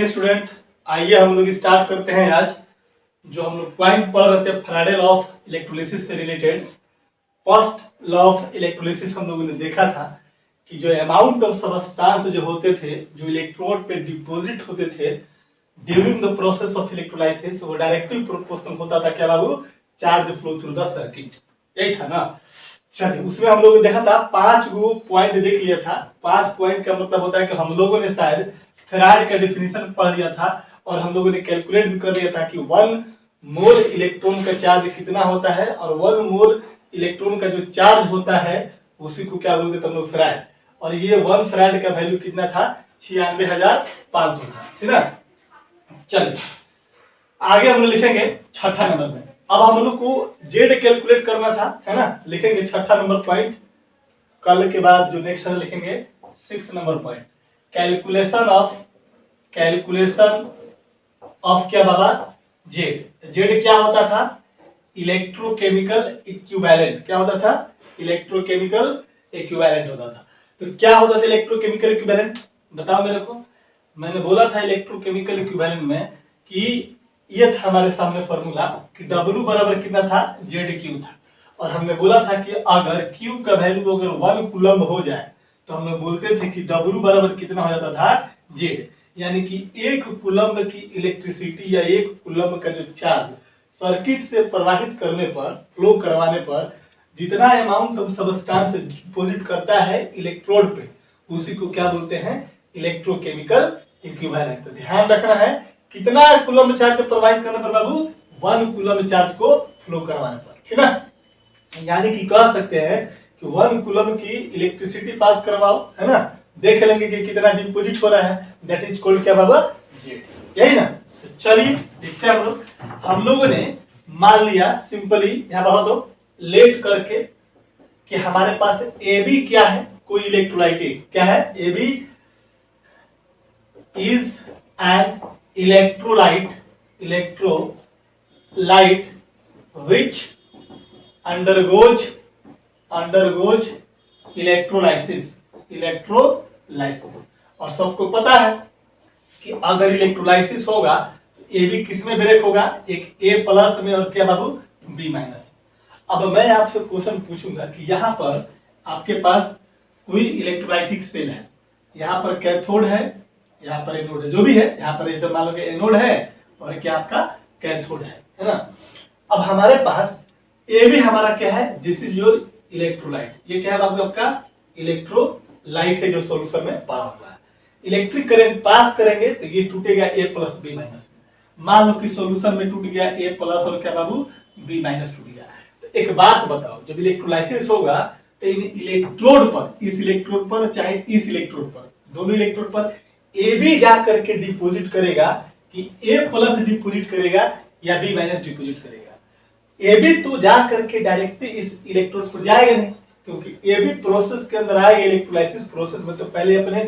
Morning student. आइए हम लोग स्टार्ट करते हैं आज जो हम लोग पॉइंट पढ़ रहे थे फैराडे लॉ ऑफ इलेक्ट्रोलिसिस से related. First law of electrolysis हम लोगों ने देखा था कि जो अमाउंट ऑफ सबस्टांस जो होते थे, जो इलेक्ट्रोड पे डिपॉजिट होते थे during the process of electrolysis, वो डायरेक्टली प्रोपोर्शनल होता था क्या बाबू? Charge flow through the circuit. यही था ना। चलिए, उसमें हम लोगों ने देखा था 5 गो पॉइंट देख लिया था। 5 पॉइंट का मतलब होता है कि हम लोगों ने शायद फेराड का डेफिनेशन पढ़ लिया था और हम लोगों ने कैलकुलेट भी कर लिया था कि 1 मोल इलेक्ट्रॉन का चार्ज कितना होता है और 1 मोल इलेक्ट्रॉन का जो चार्ज होता है उसी को क्या बोलते थे हम लोग? फेराड। और ये 1 फेराड का वैल्यू कितना था? 96,500 था। ठीक है। चलिए आगे हम लोग लिखेंगे छठा नंबर में। अब हम लोग को जेड कैलकुलेट करना था, है ना। लिखेंगे छठा नंबर पॉइंट। कल के बाद जो नेक्स्ट है लिखेंगे 6 नंबर पॉइंट, कैलकुलेशन ऑफ क्या बाबा? जेड। जेड क्या होता था? Electrochemical equivalent. क्या होता था? इलेक्ट्रोकेमिकल इक्विवेलेंट होता था। तो क्या होता था इलेक्ट्रोकेमिकल इक्विवेलेंट? बताओ मेरे को। मैंने बोला था इलेक्ट्रोकेमिकल इक्विवेलेंट में कि ये था हमारे सामने फॉर्मूला कि W बराबर कितना था? ZQ था। और हमने बोला था कि अगर Q का वैल्यू अगर 1 कूलम्ब हो जाए तो हम लोग बोलते थे कि W बराबर कितना हो जाता था? Z। यानी कि 1 कूलम्ब की इलेक्ट्रिसिटी या 1 कूलम्ब का जो चार्ज सर्किट से प्रवाहित करने पर, फ्लो करवाने पर जितना अमाउंट ऑफ सबस्टांस डिपॉजिट करता है इलेक्ट्रोड पे, उसी को क्या बोलते हैं? Electrochemical equivalent. तो ध्यान रखना है कितना कूलम्ब चार्ज प्रवाहित करने पर बाबू? 1 कूलम्ब चार्ज को फ्लो करवाने पर। ठीक है। यानी कि कह सकते हैं कि 1 कूलम्ब की इलेक्ट्रिसिटी पास करवाओ, है ना। देख लेंगे कि कितना डिपॉजिट हो रहा है। दैट इज कॉल्ड क्या बाबा? जेड। यही ना। तो चलिए देखते हैं हम लोगों ने मान लिया सिंपली यहां बहुत दो लेट करके कि हमारे पास ए बी क्या है? कोई इलेक्ट्रोलाइट क्या है? A B is an electrolyte which undergoes electrolysis। और सबको पता है कि अगर इलेक्ट्रोलाइसिस होगा तो ए बी किस में ब्रेक होगा? एक ए प्लस में और क्या बाबू? B minus. अब मैं आपसे क्वेश्चन पूछूंगा कि यहाँ पर आपके पास कोई इलेक्ट्रोलाइटिक सेल है, यहाँ पर कैथोड है, यहाँ पर एनोड है, जो भी है। यहाँ पर ऐसे मान लो कि एनोड है और क्या आपका कैथोड है ना। अब हमारे पास ए भी हमारा क्या है? This is your electrolyte. ये क्या है बाबू? आपका इलेक्ट्रोलाइट है जो सॉल्यूशन में पड़ा हुआ है। इलेक्ट्रिक करंट पास करेंगे तो ये टूटेगा ए प्लस बी माइनस में। मान लो कि सॉल्यूशन में टूट गया ए प्लस और क्या बाबू? बी माइनस टूट गया। तो एक बात बताओ, जब इलेक्ट्रोलाइसिस होगा तो इन इलेक्ट्रोड पर, इस इलेक्ट्रोड पर चाहे इस इलेक्ट्रोड पर, दोनों इलेक्ट्रोड पर ए बी जा करके डिपॉजिट करेगा कि ए प्लस डिपॉजिट करेगा या बी माइनस डिपॉजिट करेगा? ए बी तो जा करके डायरेक्टली इस इलेक्ट्रोड पर जाएगा नहीं, क्योंकि ए बी प्रोसेस के अंदर आएगा। इलेक्ट्रोलाइसिस प्रोसेस में तो पहले अपने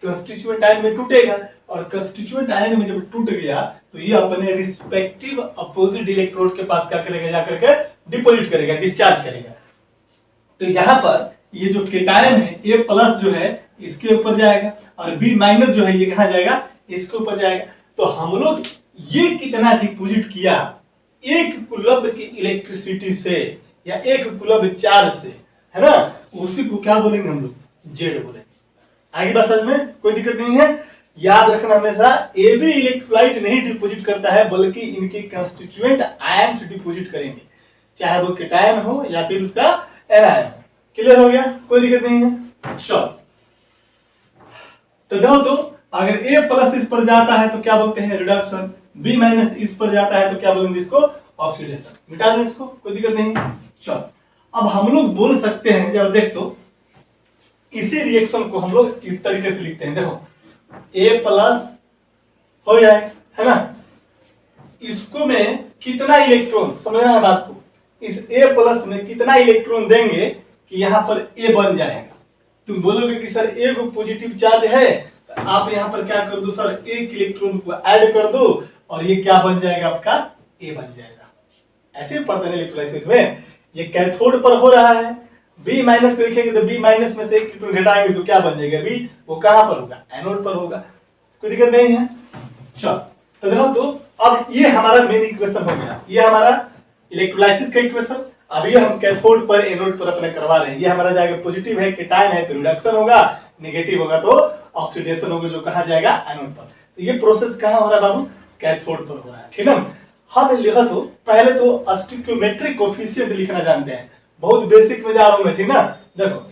कंस्टिट्यूएंट आयन में टूटेगा और कंस्टिट्यूएंट आयन में जब टूट गया तो ये अपने रिस्पेक्टिव अपोजिट इलेक्ट्रोड के पास क्या करेगा? जा करके डिपॉजिट करेगा, डिस्चार्ज करेगा। तो यहाँ पर ये जो केटायन है ए प्लस जो है इसके ऊपर जाएगा और बी माइनस जो है ये कहाँ जाएगा? इसके ऊपर जाएगा। तो हम लोग ये कितना डिपॉजिट किया? 1 कूलम्ब की इलेक्ट्रिसिटी से या 1 कूलम्ब चार्ज से, है ना, उसी को क्या बोलेंगे हम लोग? जेड बोलेंगे। आगे बात समझ में कोई दिक्कत नहीं है। याद रखना हमेशा ए बी इलेक्ट्रोलाइट नहीं डिपॉजिट करता है बल्कि इनके कंस्टिट्यूएंट आयन्स डिपॉजिट करेंगे, चाहे वो केटायन हो या फिर उसका एनायन हो। क्लियर हो गया? कोई दिक्कत नहीं है। चलो तो देखो, तो अगर A प्लस इस पर जाता है तो क्या बोलते हैं? रिडक्शन। B माइनस इस पर जाता है तो क्या बोलेंगे? इसको ऑक्सीडेशन। मिटा दो इसको, कोई दिक्कत नहीं। चलो अब हम लोग बोल सकते हैं, जब देख तो इसी रिएक्शन को हम लोग इस तरीके से लिखते हैं। देखो A प्लस हो जाए, है ना, इसको में कितना इलेक्ट्रॉन, समझना है बात को, इस A प्लस में कितना इलेक्ट्रॉन देंगे कि यहाँ पर A बन जाएगा। तुम बोलोगे कि सर ए को पॉजिटिव चार्ज है, तो आप यहाँ पर क्या कर दो सर? 1 इलेक्ट्रॉन को ऐड कर दो और ये क्या बन जाएगा? आपका ए बन जाएगा। ऐसे पढ़ते हैं इलेक्ट्रोलाइसिस में। ये कैथोड पर हो रहा है, बी माइनस पे लिखेंगे तो बी माइनस में से 1 इलेक्ट्रॉन घटाएंगे तो क्या बन जाएगा? बी। वो कहाँ पर होगा? एनोड पर होगा। कोई दिक्कत नहीं है। चलो तो देखो, तो अब ये हमारा मेन इक्वेशन हो गया, ये हमारा इलेक्ट्रोलाइसिस का इक्वेशन। अब ये हम कैथोड पर एनोड पर अपने करवा रहे हैं। ये हमारा जाएगा पॉजिटिव है, केटायन है तो रिडक्शन होगा, नेगेटिव होगा तो ऑक्सीडेशन होगा, जो कहा जाएगा एनोड पर। तो ये प्रोसेस कहाँ हो रहा है बाबू? कैथोड पर हो रहा है, ठीक है। हम लिखा तो पहले तो स्टोइकियोमेट्रिक कोफिशिएंट लिखना जानते हैं, बहुत बेसिक में जा रहा हूं मैं, ठीक ना। देखो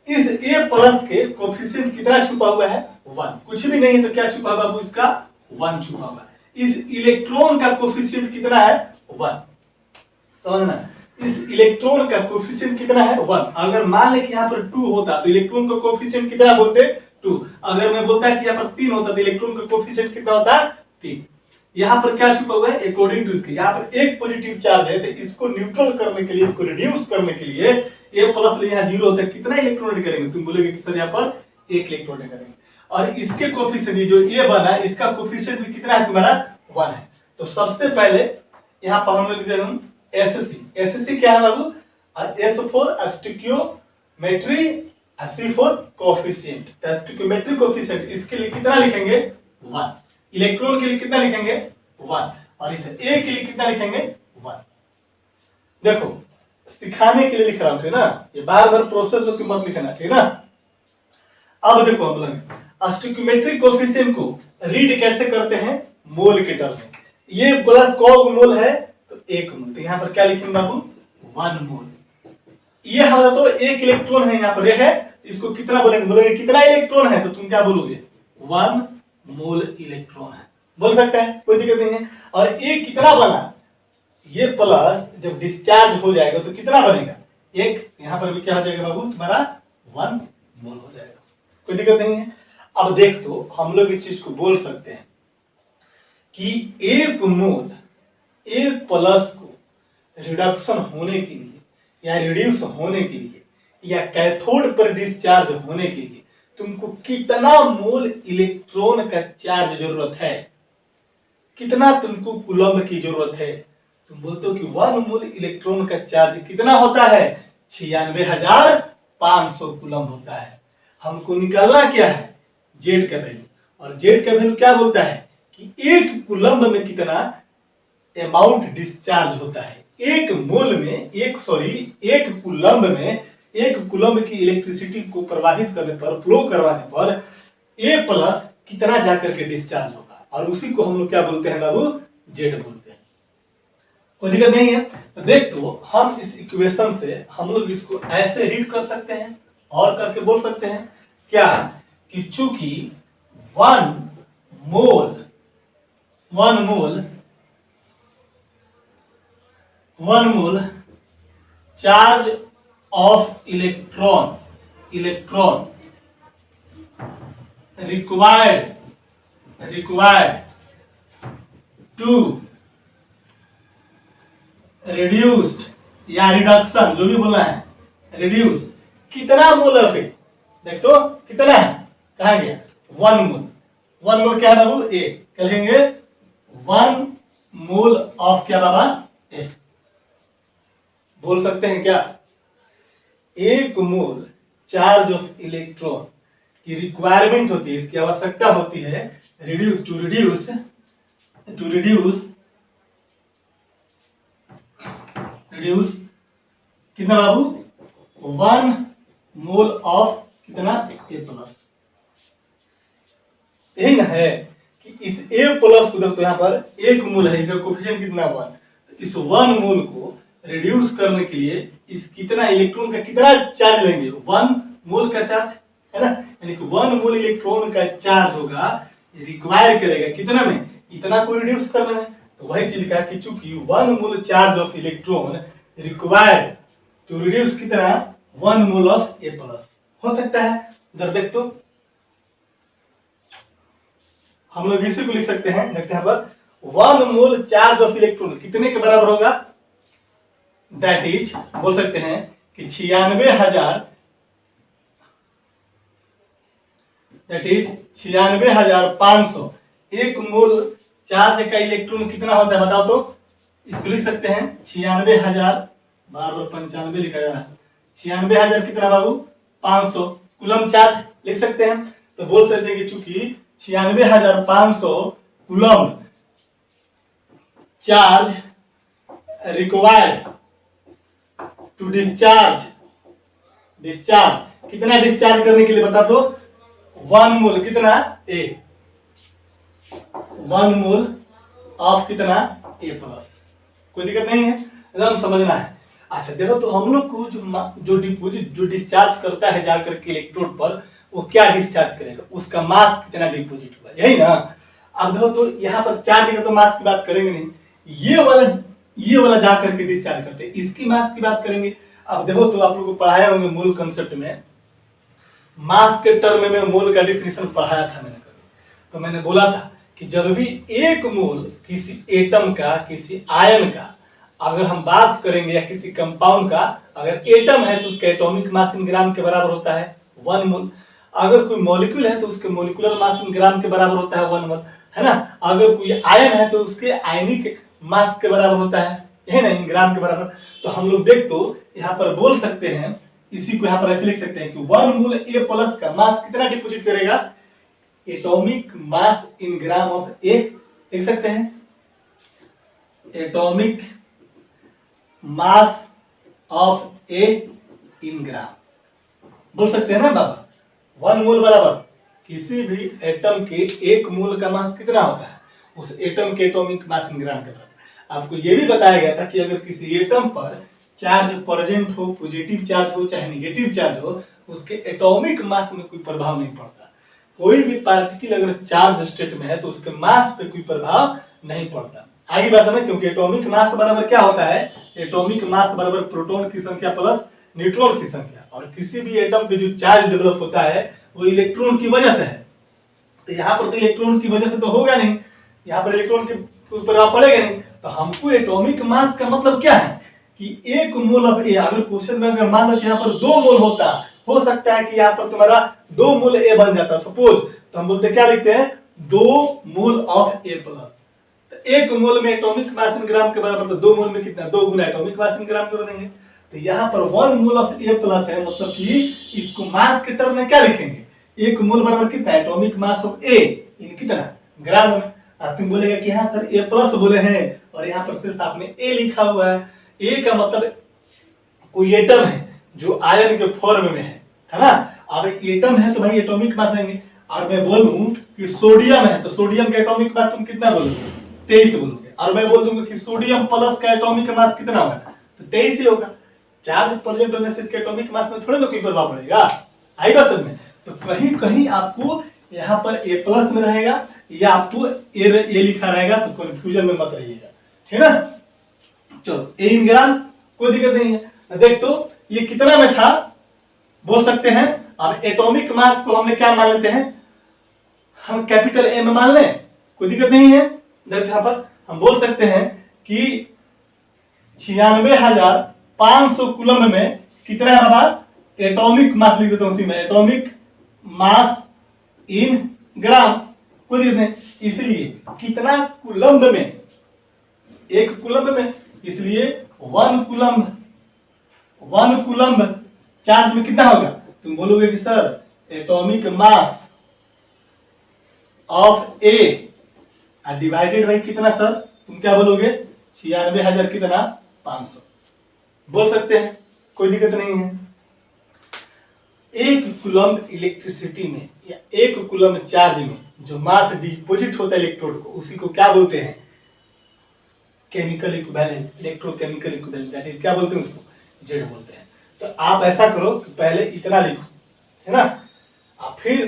इस A प्लस के कोफिशिएंट कितना छुपा हुआ है? 1। कुछ भी नहीं है तो क्या छुपा हुआ बाबू? इसका 1 छुपा हुआ है। इस इलेक्ट्रॉन का कोफिशिएंट कितना है? 1। समझना, इस इलेक्ट्रॉन का कोफिशिएंट कितना है? 1। अगर मान ले कि यहाँ पर 2 होता तो इलेक्ट्रॉन का कोफिशिएंट कितना बोलते? 2। अगर मैं बोलता कि यहाँ पर 3 होता तो इलेक्ट्रॉन का कोफिशिएंट कितना होता? 3। यहाँ पर क्या छुपा हुआ है? अकॉर्डिंग टू इसके यहाँ पर एक पॉजिटिव चार्ज है, तो इसको न्यूट्रल करने के लिए, इसको रिड्यूस करने के लिए A प्लस यहाँ 0 होता है, कितना इलेक्ट्रॉन करेंगे? तुम बोलोगे कि सर यहाँ पर 1 इलेक्ट्रॉन करेंगे। और इसके कोफिशिएंट जो A बना, इसका कोफिशिएंट भी कितना है तुम्हारा? 1 है। तो सबसे पहले यहाँ पर हम लोग लिख देंगे SC। SC क्या है बाबू? S for stoichiometry, C for coefficient. Stoichiometry coefficient इसके लिए कितना लिखेंगे? 1। इलेक्ट्रॉन के लिए कितना लिखेंगे? 1। और इस A के लिए कितना लिखेंगे? 1। देखो सिखाने के लिए लिख रहा हूं, ठीक ना, ये बार बार प्रोसेस में तुम मत लिखना, ठीक ना। अब देखो हम लोग स्टोइकियोमेट्रिक कोफिशिएंट को रीड कैसे करते हैं? मोल के टर्म में। ये प्लस कौन मोल है? तो 1 मोल। तो यहाँ पर क्या लिखेंगे बाबू? 1 मोल। ये हमारा तो 1 इलेक्ट्रॉन है, यहाँ पर है, इसको कितना बोलेंगे? बोलेंगे कितना इलेक्ट्रॉन है, तो तुम क्या बोलोगे? 1 मोल इलेक्ट्रॉन है, बोल सकते हैं, कोई दिक्कत नहीं है। और ये कितना बना? ये प्लस जब डिस्चार्ज हो जाएगा तो कितना बनेगा? 1। यहाँ पर भी क्या हो जाएगा बाबू? तुम्हारा 1 मोल हो जाएगा, कोई दिक्कत नहीं है। अब देख, तो हम लोग इस चीज को बोल सकते हैं कि 1 मोल A प्लस को रिडक्शन होने के लिए या रिड्यूस होने के लिए या कैथोड पर डिस्चार्ज होने के लिए तुमको कितना मोल इलेक्ट्रॉन का चार्ज जरूरत है? कितना तुमको कूलम्ब की जरूरत है? तुम बोलते हो कि 1 मोल इलेक्ट्रॉन का चार्ज कितना होता है? 96,500 कूलम्ब होता है। हमको निकालना क्या है? जेड का वैल्यू। और जेड का वैल्यू क्या बोलता है कि 1 कूलम्ब में कितना अमाउंट डिस्चार्ज होता है। 1 मोल में 1 कूलम्ब में 1 कूलम्ब की इलेक्ट्रिसिटी को प्रवाहित करने पर, फ्लो करवाने पर A प्लस कितना जाकर के डिस्चार्ज होगा, और उसी को हम लोग क्या बोलते हैं बाबू? जेड बोलते हैं, कोई दिक्कत नहीं है। तो देख, तो हम इस इक्वेशन से हम लोग इसको ऐसे रीड कर सकते हैं और करके बोल सकते हैं क्या कि चूंकि 1 mole charge of electron required to reduced या रिडक्शन, जो भी बोलना है, रिड्यूस कितना मोल ऑफ इट? देख तो कितना है, कहा गया? 1 मोल। 1 मोल क्या है बाबू? A। क्या लिखेंगे? 1 मोल ऑफ क्या बाबा? A। बोल सकते हैं क्या? 1 मोल चार्ज ऑफ इलेक्ट्रॉन की रिक्वायरमेंट होती है, इसकी आवश्यकता होती है रिड्यूस कितना बाबू? 1 मोल ऑफ कितना? A plus. यही ना है कि इस A प्लस को देखो, यहाँ पर 1 मोल है, इसका कोफिशिएंट कितना? 1। तो इस 1 मोल को रिड्यूस करने के लिए इस कितना इलेक्ट्रॉन का कितना चार्ज लेंगे? 1 मोल का चार्ज है ना, यानी कि 1 मोल इलेक्ट्रॉन का चार्ज होगा, रिक्वायर करेगा कितना में? इतना को रिड्यूस करना है। तो वही चीज लिखा कि चूंकि 1 mole charge of electron required to reduce कितना? 1 मोल ऑफ A प्लस। हो सकता है इधर देख, तो हम लोग इसी को लिख सकते हैं, देखते हैं पर 1 मोल चार्ज ऑफ इलेक्ट्रॉन कितने के बराबर होगा? दैट इज, बोल सकते हैं कि 96,500। 1 मोल चार्ज का इलेक्ट्रॉन कितना होता है बताओ तो? इसको लिख सकते हैं 96,000, बार 95 लिखा जा रहा है, 96,000 कितना बाबू? 500 कूलम्ब चार्ज लिख सकते हैं। तो बोल सकते हैं कि चूंकि 96,500 coulomb charge required to discharge कितना डिस्चार्ज करने के लिए बता दो, 1 मोल कितना ए, 1 मोल ऑफ कितना ए प्लस। कोई दिक्कत नहीं है, एकदम समझना है। अच्छा देखो, तो हम लोग को जो डिपोजिट जो डिस्चार्ज करता है जाकर के इलेक्ट्रोड पर, वो क्या डिस्चार्ज करेगा, उसका मास कितना डिपोजिट हुआ, यही ना। अब देखो, तो यहाँ पर चार्ज का तो मास की बात करेंगे नहीं, ये वाला जाकर के डिस्चार्ज करते हैं, इसकी मास की बात करेंगे। अब देखो, तो आप लोग को पढ़ाया होंगे मोल कंसेप्ट में, मास के टर्म में मोल का डिफिनेशन पढ़ाया था मैंने कभी। तो मैंने बोला था कि जब भी एक मोल किसी एटम का, किसी आयन का अगर हम बात करेंगे, या किसी कंपाउंड का, अगर एटम है तो उसका एटॉमिक मास इन ग्राम के बराबर होता है 1 मोल। अगर कोई मॉलिक्यूल है तो उसके मॉलिक्यूलर मास इन ग्राम के बराबर होता है 1 मोल, है ना। अगर कोई आयन है तो उसके आयनिक मास के बराबर होता है ना, इन ग्राम के बराबर। तो हम लोग देख तो यहाँ पर बोल सकते हैं, इसी को यहाँ पर ऐसे लिख सकते हैं कि 1 मोल ए प्लस का मास कितना डिपोजिट करेगा, atomic mass in gram of ए। लिख सकते हैं एटॉमिक मास ऑफ ए इन ग्राम, बोल सकते हैं ना बाबा। 1 मोल बराबर किसी भी एटम के 1 मोल का मास कितना होता है, उस एटम के एटॉमिक मास इन ग्राम के बराबर। आपको ये भी बताया गया था कि अगर किसी एटम पर चार्ज प्रेजेंट हो, पॉजिटिव चार्ज हो चाहे नेगेटिव चार्ज हो, उसके एटॉमिक मास में कोई प्रभाव नहीं पड़ता। कोई भी पार्टिकल अगर चार्ज स्टेट में है तो उसके मास पे कोई प्रभाव नहीं पड़ता। आगे बात है, क्योंकि एटॉमिक मास बराबर क्या होता है, एटॉमिक मास बराबर प्रोटॉन की संख्या प्लस न्यूट्रॉन की संख्या। और किसी भी एटम पे जो चार्ज डेवलप होता है वो इलेक्ट्रॉन की वजह से है। तो यहाँ पर तो इलेक्ट्रॉन की वजह से तो होगा नहीं, यहाँ पर इलेक्ट्रॉन के प्रभाव पड़ेगा नहीं। तो हमको एटॉमिक मास का मतलब क्या है कि 1 मोल ऑफ ए, अगर क्वेश्चन में अगर मान लो कि यहाँ पर 2 मोल होता, हो सकता है कि यहाँ पर तुम्हारा 2 मोल ए बन जाता सपोज, तो हम बोलते क्या लिखते हैं, 2 मोल ऑफ ए प्लस। तो 1 मोल में एटॉमिक मास इन ग्राम के बराबर, तो 2 मोल में कितना, 2 गुना एटॉमिक मास इन ग्राम के बनेंगे। तो यहाँ पर 1 मोल ऑफ ए प्लस है, मतलब कि इसको मास के टर्म में क्या लिखेंगे, 1 मोल बराबर कितना, एटॉमिक मास ऑफ ए इन कितना ग्राम में। तुम बोलेगा कि हाँ सर ए प्लस बोले हैं और यहाँ पर सिर्फ आपने ए लिखा हुआ है। ए का मतलब कोई एटम है जो आयन के फॉर्म में है ना। अब एटम है तो भाई एटॉमिक मास लेंगे। और मैं बोलूं कि सोडियम है तो सोडियम का एटॉमिक मास तुम कितना बोलोगे, 23 बोलोगे। और मैं बोल दूंगा कि सोडियम प्लस का एटॉमिक मास कितना होगा, तो 23 ही होगा। चार्ज प्रेजेंट होने से एटॉमिक मास में थोड़े ना कोई प्रभाव पड़ेगा, आएगा समझ में। तो कहीं कहीं आपको यहाँ पर ए प्लस में रहेगा या आपको ए लिखा रहेगा, तो कंफ्यूजन में मत रहिएगा, ठीक है ना। चलो ए इन ग्राम, कोई दिक्कत नहीं है। देख तो ये कितना में था बोल सकते हैं। अब एटॉमिक मास को हमने क्या मान लेते हैं, हम कैपिटल ए में मान लें, कोई दिक्कत नहीं है। देख यहाँ पर हम बोल सकते हैं कि 96,500 कूलम में कितना है हमारा एटॉमिक मास, लिख देता हूं उसी में, एटॉमिक मास इन ग्राम, कोई दिक्कत नहीं। इसलिए कितना कूलम्ब में, 1 कूलम्ब में, इसलिए 1 कूलम्ब चार्ज में कितना होगा। तुम बोलोगे कि sir atomic mass of A divided by कितना, सर तुम क्या बोलोगे 96,000 कितना 500 बोल सकते हैं, कोई दिक्कत नहीं है। 1 कूलम्ब इलेक्ट्रिसिटी में या 1 कूलम्ब चार्ज में जो मास डिपोजिट होता है इलेक्ट्रोड को, उसी को क्या बोलते हैं, chemical equivalent, electrochemical equivalent, that is क्या बोलते हैं उसको, जेड बोलते हैं। तो आप ऐसा करो कि पहले इतना लिखो, है ना, आप फिर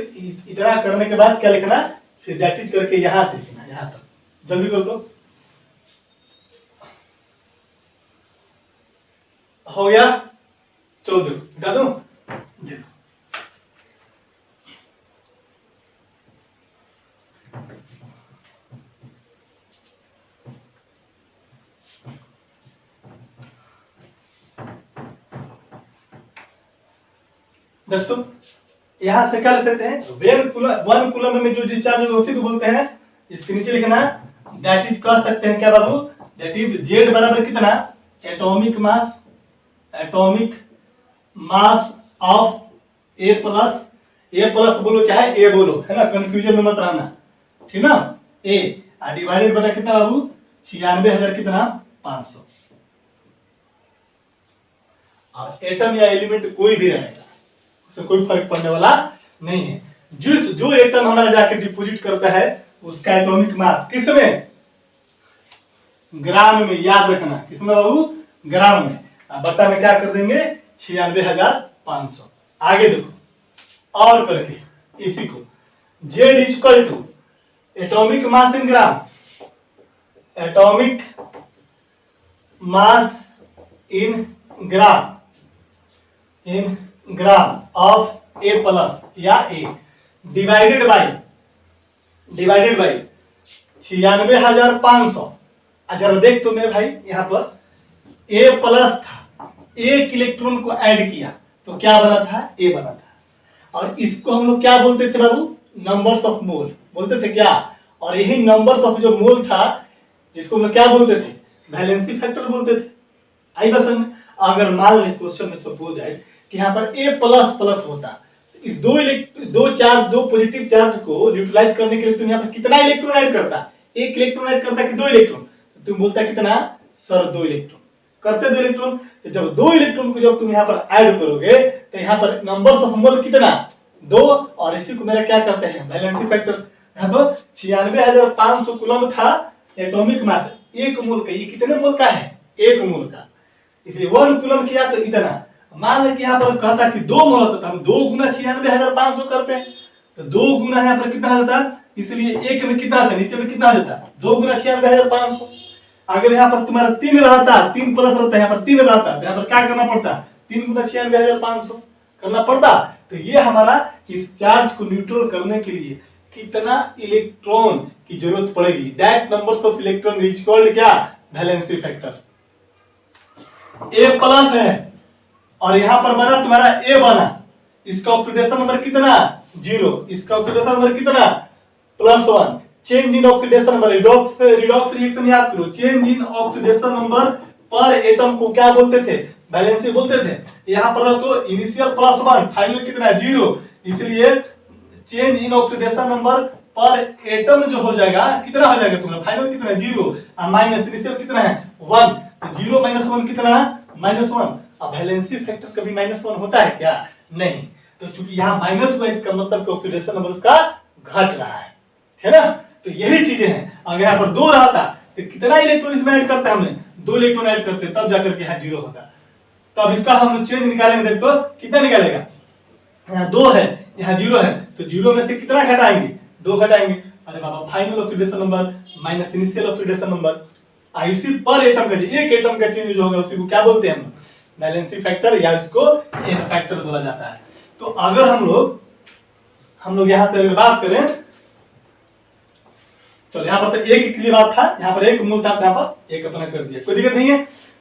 इतना करने के बाद क्या लिखना, फिर दैट इज करके यहां से लिखना, यहां तक जल्दी कर दो। हो गया, चलो देखो बता दो, देखो दोस्तों यहां से क्या लिख सकते हैं, 1 कूलम में जो डिस्चार्ज होगा उसी को बोलते हैं। इसके नीचे लिखना दैट इज कह सकते हैं क्या बाबू, दैट इज जेड बराबर कितना, atomic mass of A plus बोलो चाहे ए बोलो, है ना, कंफ्यूजन में मत रहना, ठीक ना। ए डिवाइडेड बटा कितना बाबू 96,000 कितना 500। और एटम या एलिमेंट कोई भी रहेगा उससे कोई फर्क पड़ने वाला नहीं है। जो एटम हमारा जाके डिपोजिट करता है उसका एटॉमिक मास किसमें, ग्राम में, याद रखना किसमें बाबू, ग्राम में। अब बता में क्या कर देंगे 96,500। आगे देखो और करके इसी को Z equal to atomic mass in gram, atomic mass in gram of A plus या ए डिवाइडेड बाई 96,500। अच्छा देख तो मेरे भाई यहाँ पर ए प्लस था, एक इलेक्ट्रॉन को ऐड किया तो क्या बना था, ए बना था। और इसको हम लोग क्या बोलते थे बाबू, नंबर्स ऑफ मोल बोलते थे क्या। और यही नंबर्स ऑफ जो मोल था जिसको हम लोग क्या बोलते थे, वैलेंसी फैक्टर बोलते थे। आई बस में अगर मान ले क्वेश्चन में सपोज है कि यहाँ पर ए प्लस प्लस होता, इस दो पॉजिटिव चार्ज को न्यूट्रलाइज करने के लिए तुम यहाँ पर कितना इलेक्ट्रॉन ऐड करता, एक इलेक्ट्रॉन ऐड करता कि 2 इलेक्ट्रॉन, तुम बोलता कितना सर 2 इलेक्ट्रॉन करते 2 इलेक्ट्रॉन। तो जब 2 इलेक्ट्रॉन को जब तुम यहाँ पर ऐड करोगे तो यहाँ पर नंबर्स ऑफ मोल कितना 2, और इसी को मेरा क्या करते हैं वैलेंसी फैक्टर। यहाँ तो 96,500 कूलम था एटॉमिक मास, एक मोल का, ये कितने मोल का है, 1 मोल का, इसलिए 1 कूलम किया तो इतना। मान लें कि यहाँ पर कहता कि 2 मोल होता, हम 2 गुना 96,500 करते हैं तो 2 गुना यहाँ पर कितना होता, इसलिए एक में कितना था, नीचे में कितना होता 2 गुना 96,500। अगर यहाँ पर तुम्हारा 3 रहता, 3 प्लस रहता, यहाँ पर 3 रहता तो यहाँ पर क्या करना पड़ता, 3 गुना 96,500 करना पड़ता। तो ये हमारा इस चार्ज को न्यूट्रल करने के लिए कितना इलेक्ट्रॉन की जरूरत पड़ेगी, that numbers of electron is called क्या, वैलेंसी फैक्टर। ए प्लस है और यहाँ पर बना तुम्हारा ए बना, इसका ऑक्सीडेशन नंबर कितना 0, इसका ऑक्सीडेशन नंबर कितना +1। Change in oxidation number, redox reaction याद करो, चेंज इन ऑक्सीडेशन नंबर पर एटम को क्या बोलते थे, वैलेंसी बोलते थे। यहाँ पर तो इनिशियल +1 फाइनल कितना 0, इसलिए चेंज इन ऑक्सीडेशन नंबर पर एटम जो हो जाएगा कितना हो जाएगा तुम्हारा, फाइनल कितना 0 और माइनस इनिशियल कितना है 1, तो 0 - 1 कितना -1। अब वैलेंसी फैक्टर कभी -1 होता है क्या, नहीं। तो चूंकि यहाँ -1 इसका मतलब कि ऑक्सीडेशन नंबर उसका घट रहा है ना। तो यही चीजें हैं। अगर यहाँ पर 2 रहता तो कितना इलेक्ट्रॉन इसमें ऐड करते हैं, हमने 2 इलेक्ट्रॉन ऐड करते तब जाकर के यहाँ 0 होता। तो अब इसका हम चेंज निकालेंगे, देख तो कितना निकालेगा, यहाँ 2 है यहाँ 0 है तो 0 में से कितना घटाएंगे 2 घटाएंगे। अरे बाबा final oxidation number minus initial oxidation number, इसी पर एटम का एक एटम का चेंज जो होगा उसी को क्या बोलते हैं हम, वैलेंसी फैक्टर या इसको एन फैक्टर बोला जाता है। तो अगर हम लोग यहाँ पे अगर बात करें, चलो यहाँ पर तो एक के लिए बात था, यहाँ पर एक मूल था, यहाँ पर एक अपना कर दिया, कोई दिक्कत नहीं है।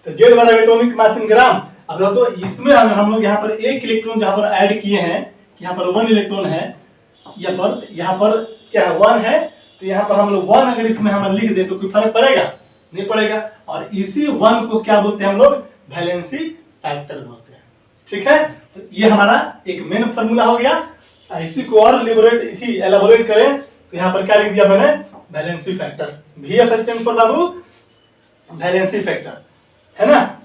तो जेड वाला एटॉमिक मास इन ग्राम, अब तो इसमें हम लोग यहाँ पर एक इलेक्ट्रॉन जहाँ पर ऐड किए हैं, यहाँ पर 1 इलेक्ट्रॉन है, यहाँ पर क्या है 1 है, तो यहाँ पर हम लोग 1 अगर इसमें हम लिख दे तो कोई फर्क पड़ेगा नहीं पड़ेगा। और इसी 1 को क्या बोलते हैं हम लोग, वैलेंसी फैक्टर बोलते हैं। ठीक है, तो ये हमारा एक मेन फार्मूला हो गया। इसी को और एलाबोरेट करें तो यहाँ पर क्या लिख दिया मैंने, valency factor, VF stand for Babu valency factor, है ना।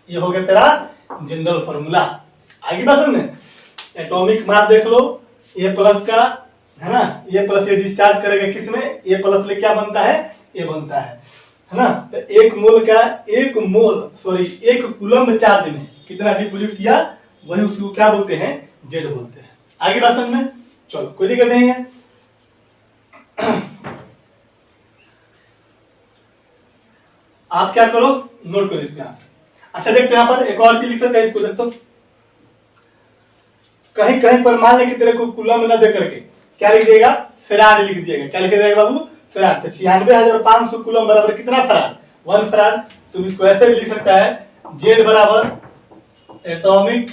ये हो गया तेरा जनरल फार्मूला। आगे बात में एटॉमिक मास देख लो, ए प्लस का है ना, ए प्लस ये डिस्चार्ज करेगा किसमें, ए प्लस में क्या बनता है, ए बनता है ना। तो एक कूलम चार्ज में कितना डिपोजिट किया, वही उसको क्या बोलते हैं, जेड बोलते हैं। आगे बात समझ में, चलो कोई दिक्कत नहीं है। आप क्या करो, नोट करो इसमें। अच्छा देखते यहाँ पर एक और चीज लिख है, इसको देखो कहीं कहीं पर मान ले कि तेरे को कूलम ना दे करके क्या लिख देगा, फराड लिख दिएगा। क्या लिख देगा बाबू, फराड। तो 96,500 कूलम बराबर कितना फराड, 1 फराड। तुम इसको ऐसे भी लिख सकता है, जेड बराबर atomic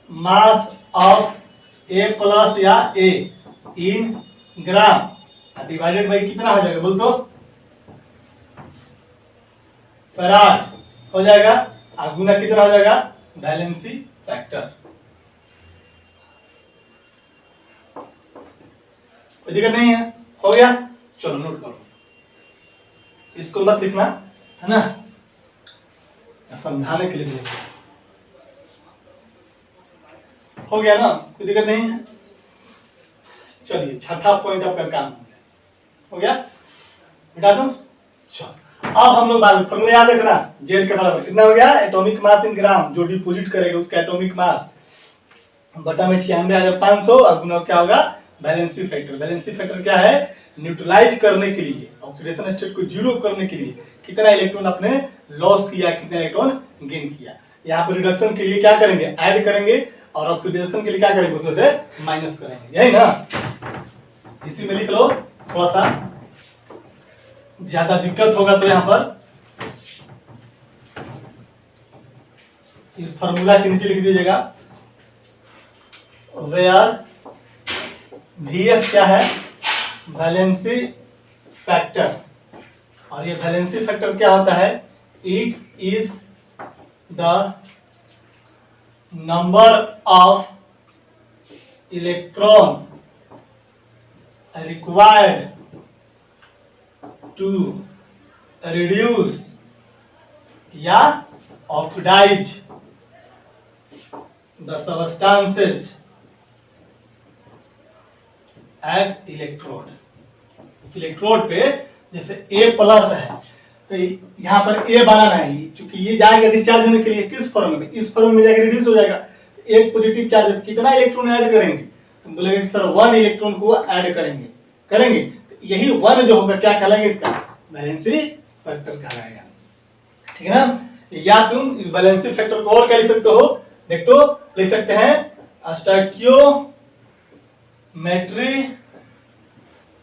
mass of A plus या ए इन ग्राम डिवाइडेड बाई कितना हो जाएगा, बोल तो फराड हो जाएगा, और गुना कितना हो जाएगा, वैलेंसी फैक्टर। कोई दिक्कत नहीं है, हो गया। चलो नोट करो, इसको मत लिखना है ना, समझाने के लिए लिखना। हो गया ना, कोई दिक्कत नहीं है। चलिए छठा पॉइंट आपका काम हो गया, मिटा दो। चलो अब हम लोग बात फॉर्मूला याद रखना, जेड के बराबर कितना हो गया, एटॉमिक मास इन ग्राम, जो डिपोजिट करेगा उसका एटॉमिक मास बटा में 96,500 और गुना क्या होगा, वैलेंसी फैक्टर। वैलेंसी फैक्टर क्या है, न्यूट्रलाइज करने के लिए, ऑक्सीडेशन स्टेट को जीरो करने के लिए कितना इलेक्ट्रॉन अपने लॉस किया, कितना इलेक्ट्रॉन गेन किया। यहाँ पर रिडक्शन के लिए क्या करेंगे, ऐड करेंगे, और ऑक्सीडेशन के लिए क्या करेंगे, उसमें से माइनस करेंगे, यही ना। इसी में लिख लो, थोड़ा सा ज्यादा दिक्कत होगा तो यहाँ पर इस फॉर्मूला के नीचे लिख दीजिएगा, वेयर VF क्या है, वैलेंसी फैक्टर, और ये वैलेंसी फैक्टर क्या होता है, it is the number of electron required to reduce या oxidize the substances at electrode. Electrode पे जैसे A प्लस है तो यहाँ पर A बनाना है, क्योंकि ये जाएगा डिस्चार्ज होने के लिए किस फॉर्म में, इस फॉर्म में जाकर रिड्यूस हो जाएगा। एक पॉजिटिव चार्ज कितना इलेक्ट्रॉन ऐड करेंगे, तो बोलेंगे कि सर 1 इलेक्ट्रॉन को ऐड करेंगे, तो यही 1 जो होगा क्या कहलाएगा, इसका वैलेंसी फैक्टर कहलाएगा, ठीक है ना। या तुम इस वैलेंसी फैक्टर को और क्या लिख सकते हो, देख तो लिख सकते हैं stoichiometry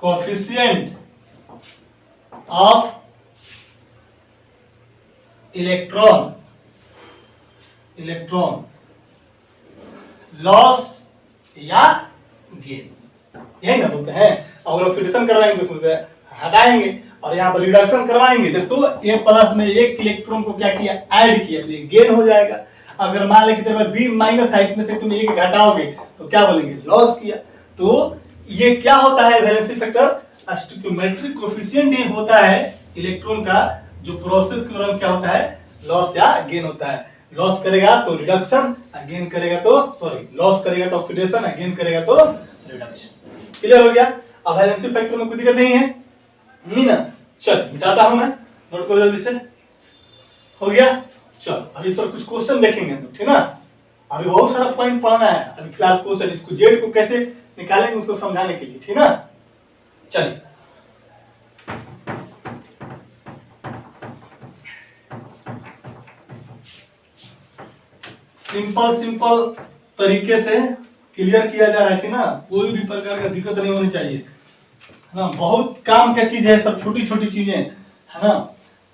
coefficient of electron loss या गेन, यही ना बोलते हैं। और ऑक्सीडेशन करवाएंगे तो उसमें हटाएंगे, और यहाँ पर रिडक्शन करवाएंगे तो A प्लस में एक इलेक्ट्रॉन को क्या किया, ऐड किया, तो ये गेन हो जाएगा। अगर मान लें कि तेरे पास B माइनस था, इसमें से तुम एक घटाओगे तो क्या बोलेंगे, लॉस किया। तो ये क्या होता है वैलेंसी फैक्टर, स्टोइकियोमेट्रिक कोएफिशिएंट ये होता है इलेक्ट्रॉन का, जो प्रोसेस के दौरान क्या होता है, लॉस या गेन होता है। लॉस करेगा तो रिडक्शन, गेन करेगा तो लॉस करेगा तो ऑक्सीडेशन, गेन करेगा तो रिडक्शन। क्लियर हो गया। अब वैलेंसी फैक्टर में कोई दिक्कत नहीं है, नहीं ना। चल मिटाता हूं मैं, नोट करो जल्दी से, हो गया। चल अब इस पर कुछ क्वेश्चन देखेंगे, ठीक ना। अभी बहुत सारा पॉइंट पढ़ना है, अभी फिलहाल क्वेश्चन, इसको जेड को कैसे निकालेंगे उसको समझाने के लिए, ठीक ना। चलिए सिंपल तरीके से क्लियर किया जा रहा है, ठीक ना, कोई भी प्रकार का दिक्कत नहीं होनी चाहिए, है ना। बहुत काम का चीज है, सब छोटी छोटी चीजें है ना।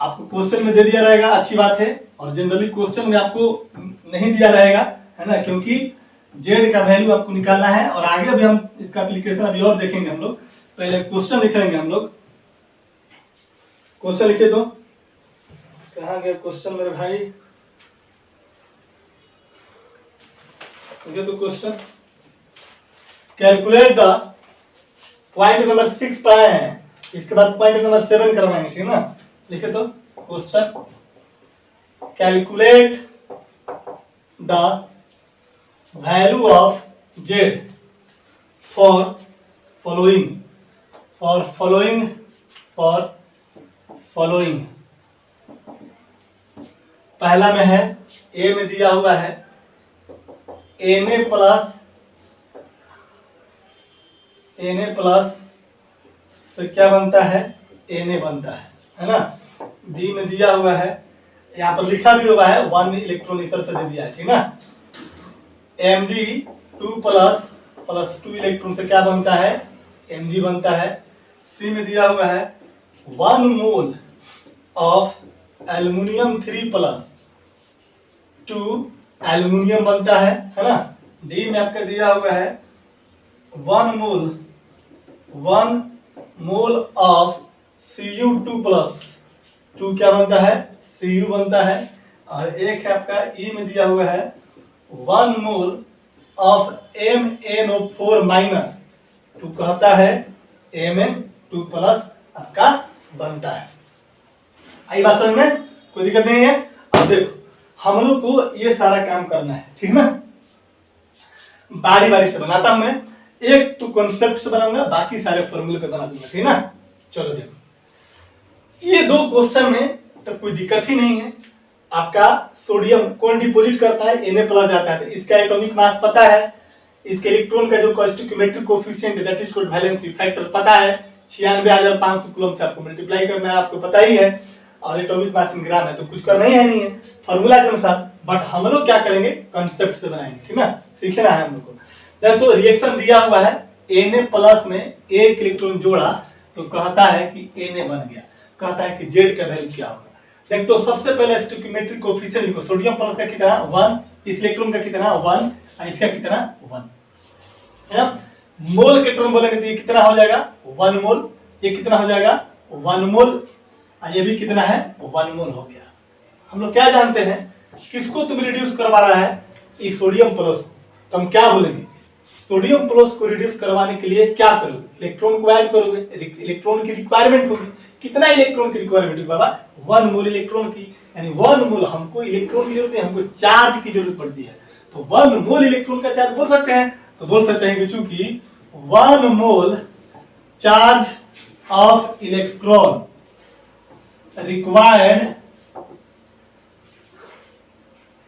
आपको क्वेश्चन में दे दिया रहेगा, अच्छी बात है, और जनरली क्वेश्चन में आपको नहीं दिया रहेगा, है ना, क्योंकि जेड का वैल्यू आपको निकालना है। और आगे भी हम इसका एप्लीकेशन अभी और देखेंगे हम लोग, पहले क्वेश्चन लिखेंगे हम लोग। क्वेश्चन लिखे तो कहाँ गया क्वेश्चन मेरे भाई, तो question calculate the point number 6 पढ़ाए हैं, इसके बाद पॉइंट नंबर 7 करवाएंगे, ठीक है ना। लिखे तो question calculate the value of Z for following. पहला में है ए में दिया हुआ है Na प्लस से क्या बनता है, Na बनता है ना। बी में दिया हुआ है, यहाँ पर लिखा भी हुआ है 1 इलेक्ट्रॉन इधर से दे दिया है, ठीक ना। Mg2 प्लस 2 इलेक्ट्रॉन से क्या बनता है, Mg बनता है। सी में दिया हुआ है 1 mole of aluminium 3 plus 2 aluminium बनता है ना। डी में आपका दिया हुआ है 1 मोल ऑफ Cu2 प्लस 2 क्या बनता है, Cu बनता है। और एक है आपका ई में दिया हुआ है 1 मोल ऑफ MnO4 माइनस 2 कहता है Mn2 प्लस आपका बनता है। आई बात समझ में, कोई दिक्कत नहीं है। अब देखो हम लोग को ये सारा काम करना है, ठीक ना, बारी बारी से बनाता हूं मैं, एक तो कॉन्सेप्ट से बनाऊंगा, बाकी सारे फॉर्मूले पे बना दूंगा, ठीक ना। चलो देखो ये दो क्वेश्चन में तो कोई दिक्कत ही नहीं है। आपका सोडियम कौन डिपॉजिट करता है, Na प्लस जाता है, तो इसका एटॉमिक मास पता है, इसके इलेक्ट्रॉन का जो स्टोइकियोमेट्रिक कोएफिशिएंट है that is called valency factor पता है, 96,500 कूलम से आपको मल्टीप्लाई करना है, आपको पता ही है, और एटॉमिक मास इन ग्राम है, तो कुछ करना ही है नहीं है फॉर्मूला के अनुसार। बट हम लोग क्या करेंगे, कांसेप्ट से बनाएंगे, ठीक ना, सीखना है हम लोग को। तो रिएक्शन दिया हुआ है, Na प्लस में एक इलेक्ट्रॉन जोड़ा तो कहता है कि Na बन गया, कहता है कि Z का वैल्यू क्या होगा। देख तो सबसे पहले स्टोइकियोमेट्रिक कोएफिशिएंट लिखो, सोडियम प्लस का कितना 1, इस इलेक्ट्रॉन का कितना 1, और इसका कितना 1 है ना। मोल के टर्म बोलेंगे तो ये कितना हो जाएगा 1 मोल, ये कितना हो जाएगा 1 मोल, और ये भी कितना है 1 मोल हो गया। हम लोग क्या जानते हैं, किसको तुम रिड्यूस करवा रहा है, इस सोडियम प्लस को, तो हम क्या बोलेंगे, सोडियम प्लस को रिड्यूस करवाने के लिए क्या करोगे, इलेक्ट्रॉन को ऐड करोगे, इलेक्ट्रॉन की रिक्वायरमेंट होगी, कितना इलेक्ट्रॉन की रिक्वायरमेंट होगी बाबा 1 मोल इलेक्ट्रॉन की, यानी 1 मोल हमको इलेक्ट्रॉन की जरूरत है, हमको चार्ज की जरूरत पड़ती है, तो 1 मोल इलेक्ट्रॉन का चार्ज बोल सकते हैं, तो बोल सकते हैं कि चूंकि 1 mole charge of electron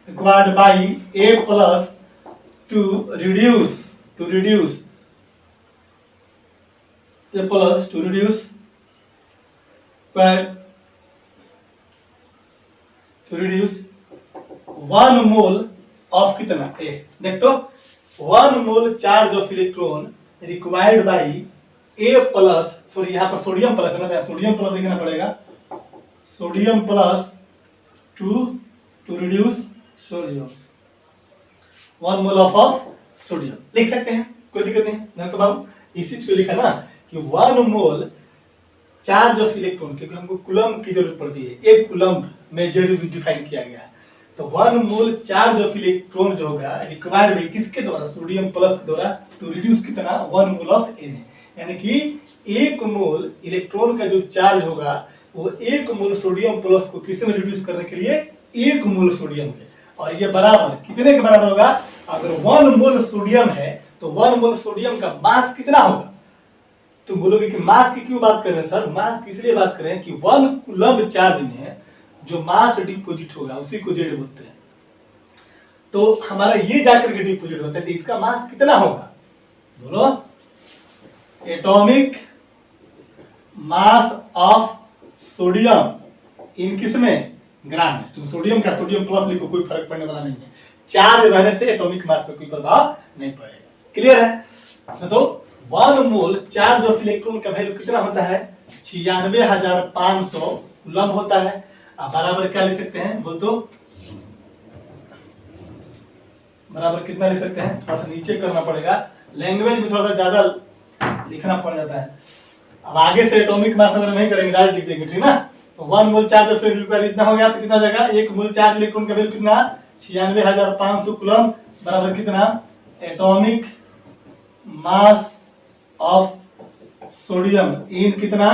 required by A plus to reduce A plus to reduce to reduce 1 mole of कितना A, देख तो 1 mole charge of electron required by A plus, sorry यहाँ पर सोडियम प्लस है ना, सोडियम प्लस लिखना पड़ेगा, sodium plus two reduce sodium, 1 mole of sodium लिख सकते हैं, कोई दिक्कत नहीं। तो बाबू इसी चीज को लिखा ना कि 1 मोल चार्ज ऑफ इलेक्ट्रॉन, क्योंकि हमको कूलम्ब की जरूरत पड़ती है, एक कूलम्ब में जेड डिफाइन किया गया है, तो 1 मोल चार्ज ऑफ इलेक्ट्रॉन जो होगा रिक्वायर्ड बाय किसके द्वारा, सोडियम प्लस के द्वारा, टू रिड्यूस कितना 1 मोल ऑफ Na, यानी कि 1 मोल इलेक्ट्रॉन का जो चार्ज होगा वो 1 मोल सोडियम प्लस को किस में रिड्यूस करने के लिए 1 मोल सोडियम के, और ये बराबर कितने के बराबर होगा, अगर 1 मोल सोडियम है तो 1 मोल सोडियम का मास कितना होगा। तुम बोलोगे कि मास की क्यों बात कर रहे हैं सर, मास की इसलिए बात कर रहे हैं कि 1 कूलम्ब चार्ज में जो मास डिपॉजिट होगा उसी को जेड बोलते हैं, तो हमारा ये जाकर के डिपॉजिट होता है, तो इसका मास कितना होगा, बोलो एटॉमिक मास ऑफ सोडियम इन किसमें, ग्राम में। तुम सोडियम का सोडियम प्लस लिखो, कोई फर्क पड़ने वाला नहीं है, चार्ज रहने से एटॉमिक मास पर कोई प्रभाव नहीं पड़ेगा, क्लियर है। तो 1 मोल चार्ज ऑफ इलेक्ट्रॉन का वैल्यू कितना होता है 96,500 कूलम्ब होता है, अब बराबर क्या लिख सकते हैं बोल, तो बराबर कितना लिख सकते हैं, थोड़ा सा नीचे करना पड़ेगा, लैंग्वेज में थोड़ा सा ज्यादा लिखना पड़ जाता है। अब आगे से एटॉमिक मास अगर नहीं करेंगे डायरेक्ट लिख देंगे, ठीक ना, तो 1 मोल चार्ज ऑफ इलेक्ट्रॉन इतना हो गया, तो कितना जाएगा 1 मोल चार्ज इलेक्ट्रॉन का वैल्यू कितना 96,500 कूलम्ब बराबर कितना एटॉमिक मास ऑफ सोडियम इन कितना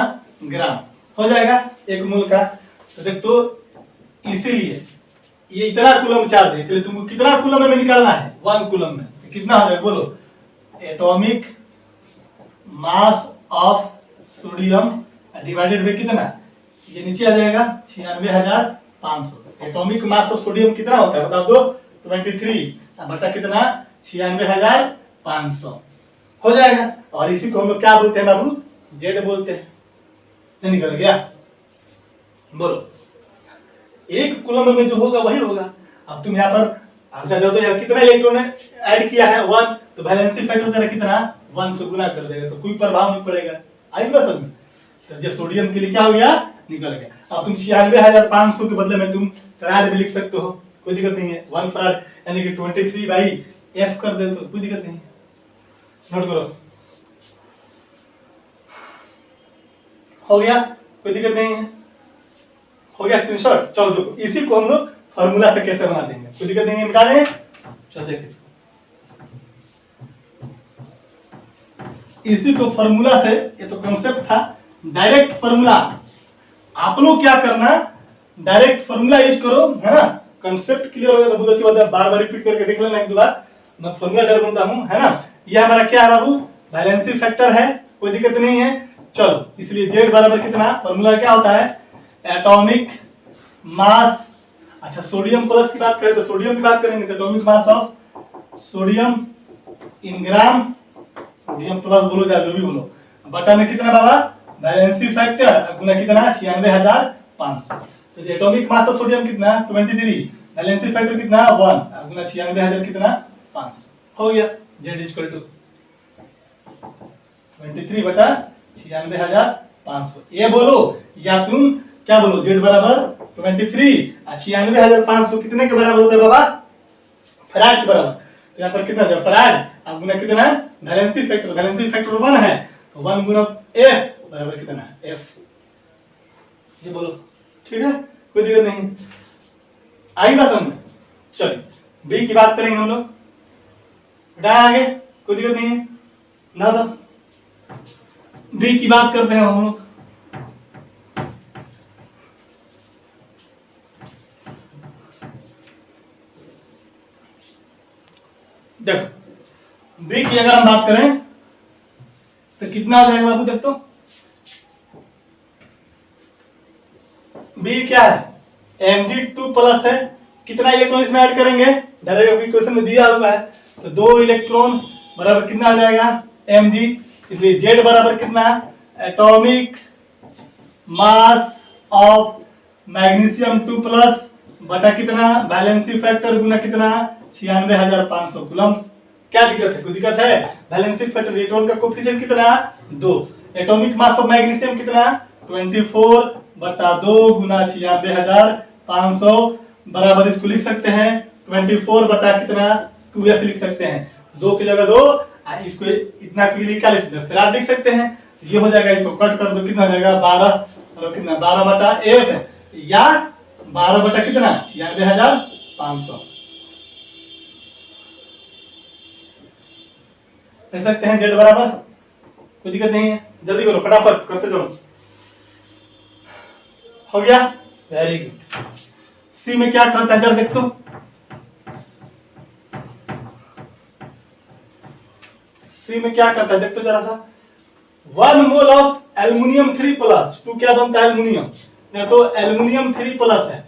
ग्राम हो जाएगा 1 मोल का। तो देख तो इसीलिए ये इतना कूलम्ब चार्ज है, इसलिए तुमको कितना कूलम्ब में निकालना है 1 कूलम्ब में, तो कितना हो जाएगा बोलो, atomic mass of sodium divided by कितना, ये नीचे आ जाएगा 96,500। एटॉमिक मास ऑफ सोडियम कितना होता है बता दो, 23 बटा कितना 96,500 हो जाएगा, और इसी को हम लोग क्या बोलते हैं बाबू, जेड बोलते हैं। नहीं निकल गया, बोलो 1 कूलम्ब में जो होगा वही होगा। अब तुम यहाँ पर आप चाहते हो तो यार कितना इलेक्ट्रॉन ऐड किया है 1, तो वैलेंसी फैक्टर तेरा कितना 1 से गुना कर देगा, तो कोई प्रभाव नहीं पड़ेगा, आई ना समझ में। तो जो सोडियम के लिए क्या हो गया निकल गया। अब तुम 96,500 के बदले में तुम फराड भी लिख सकते हो, कोई दिक्कत नहीं है, 1 फराड यानी कि 23/f कर दे तो कोई दिक्कत नहीं है, नोट करो, हो गया कोई दिक्कत नहीं है, हो गया स्क्रीनशॉट। चलो देखो इसी को हम लोग फॉर्मूला से कैसे बना देंगे, कोई दिक्कत नहीं है, मिटा दें। चलो देखिए इसी को फॉर्मूला से, ये तो कंसेप्ट था, डायरेक्ट फॉर्मूला आप लोग क्या करना, डायरेक्ट फॉर्मूला यूज करो, है ना। कंसेप्ट क्लियर हो गया तो बहुत अच्छी बात है, बार बार रिपीट करके देख लेना एक दो बार। मैं फॉर्मूला डाल बनता हूं, है ना। ये हमारा क्या है बाबू, वैलेंसी फैक्टर है, कोई दिक्कत नहीं है। चलो, इसलिए Z बराबर कितना, फॉर्मूला क्या होता है, एटॉमिक मास। अच्छा, सोडियम प्लस की बात करें तो सोडियम की बात करेंगे तो atomic mass of sodium in gram, sodium plus बोलो चाहे जो भी बोलो, बटा में कितना बाबा, वैलेंसी फैक्टर गुना कितना 96,500। तो एटॉमिक मास ऑफ सोडियम कितना 23, वैलेंसी फैक्टर कितना 1 गुना 96,000 कितना 500 हो गया। Z इक्वल टू 23 बटा 96,500। ये बोलो या तुम क्या बोलो, Z बराबर 23 और 96,500 कितने के बराबर होता है बाबा, फैराड के बराबर। तो यहाँ पर कितना है फैराड, अब गुना कितना है वैलेंसी फैक्टर, वैलेंसी फैक्टर 1 है तो 1 गुना F बराबर कितना है F। ये बोलो, ठीक है, कोई दिक्कत नहीं, आई बात समझ। चलिए B की बात करेंगे हम लोग, बताया आगे, कोई दिक्कत नहीं है ना। तो B की बात करते हैं हम लोग। देखो B की अगर हम बात करें तो कितना आ जाएगा बाबू, देख तो B क्या है, Mg2 प्लस है, कितना इलेक्ट्रॉन इसमें ऐड करेंगे, डायरेक्ट इक्वेशन में दिया हुआ है, तो 2 इलेक्ट्रॉन बराबर कितना आ जाएगा Mg। इसलिए Z बराबर कितना, atomic mass of magnesium 2 plus बटा कितना वैलेंसी फैक्टर गुना कितना 96,500 कूलम। क्या दिक्कत है, कोई दिक्कत है, वैलेंसी फैक्टर इलेक्ट्रॉन का कोफिशिएंट कितना 2, एटॉमिक मास ऑफ मैग्नीशियम कितना 24 बटा 2 गुना 96,500 बराबर, इसको लिख सकते हैं 24 बटा कितना 2F लिख सकते हैं, 2 की जगह 2, इसको इतना क्लियर क्या लिख सकते हैं, फिर आप लिख सकते हैं, ये हो जाएगा, इसको कट कर दो कितना हो जाएगा 12, और कितना 12 बटा F या 12 बटा कितना 96,500 लिख सकते हैं। Z बराबर, कोई दिक्कत नहीं है, जल्दी करो फटाफट करते चलो, हो गया, वेरी गुड। C में क्या करता है जरा देख तो, C में क्या करता है देख तो जरा सा, 1 मोल ऑफ एल्युमिनियम 3 प्लस 2 क्या बनता है एल्युमिनियम, नहीं तो एल्युमिनियम 3 प्लस है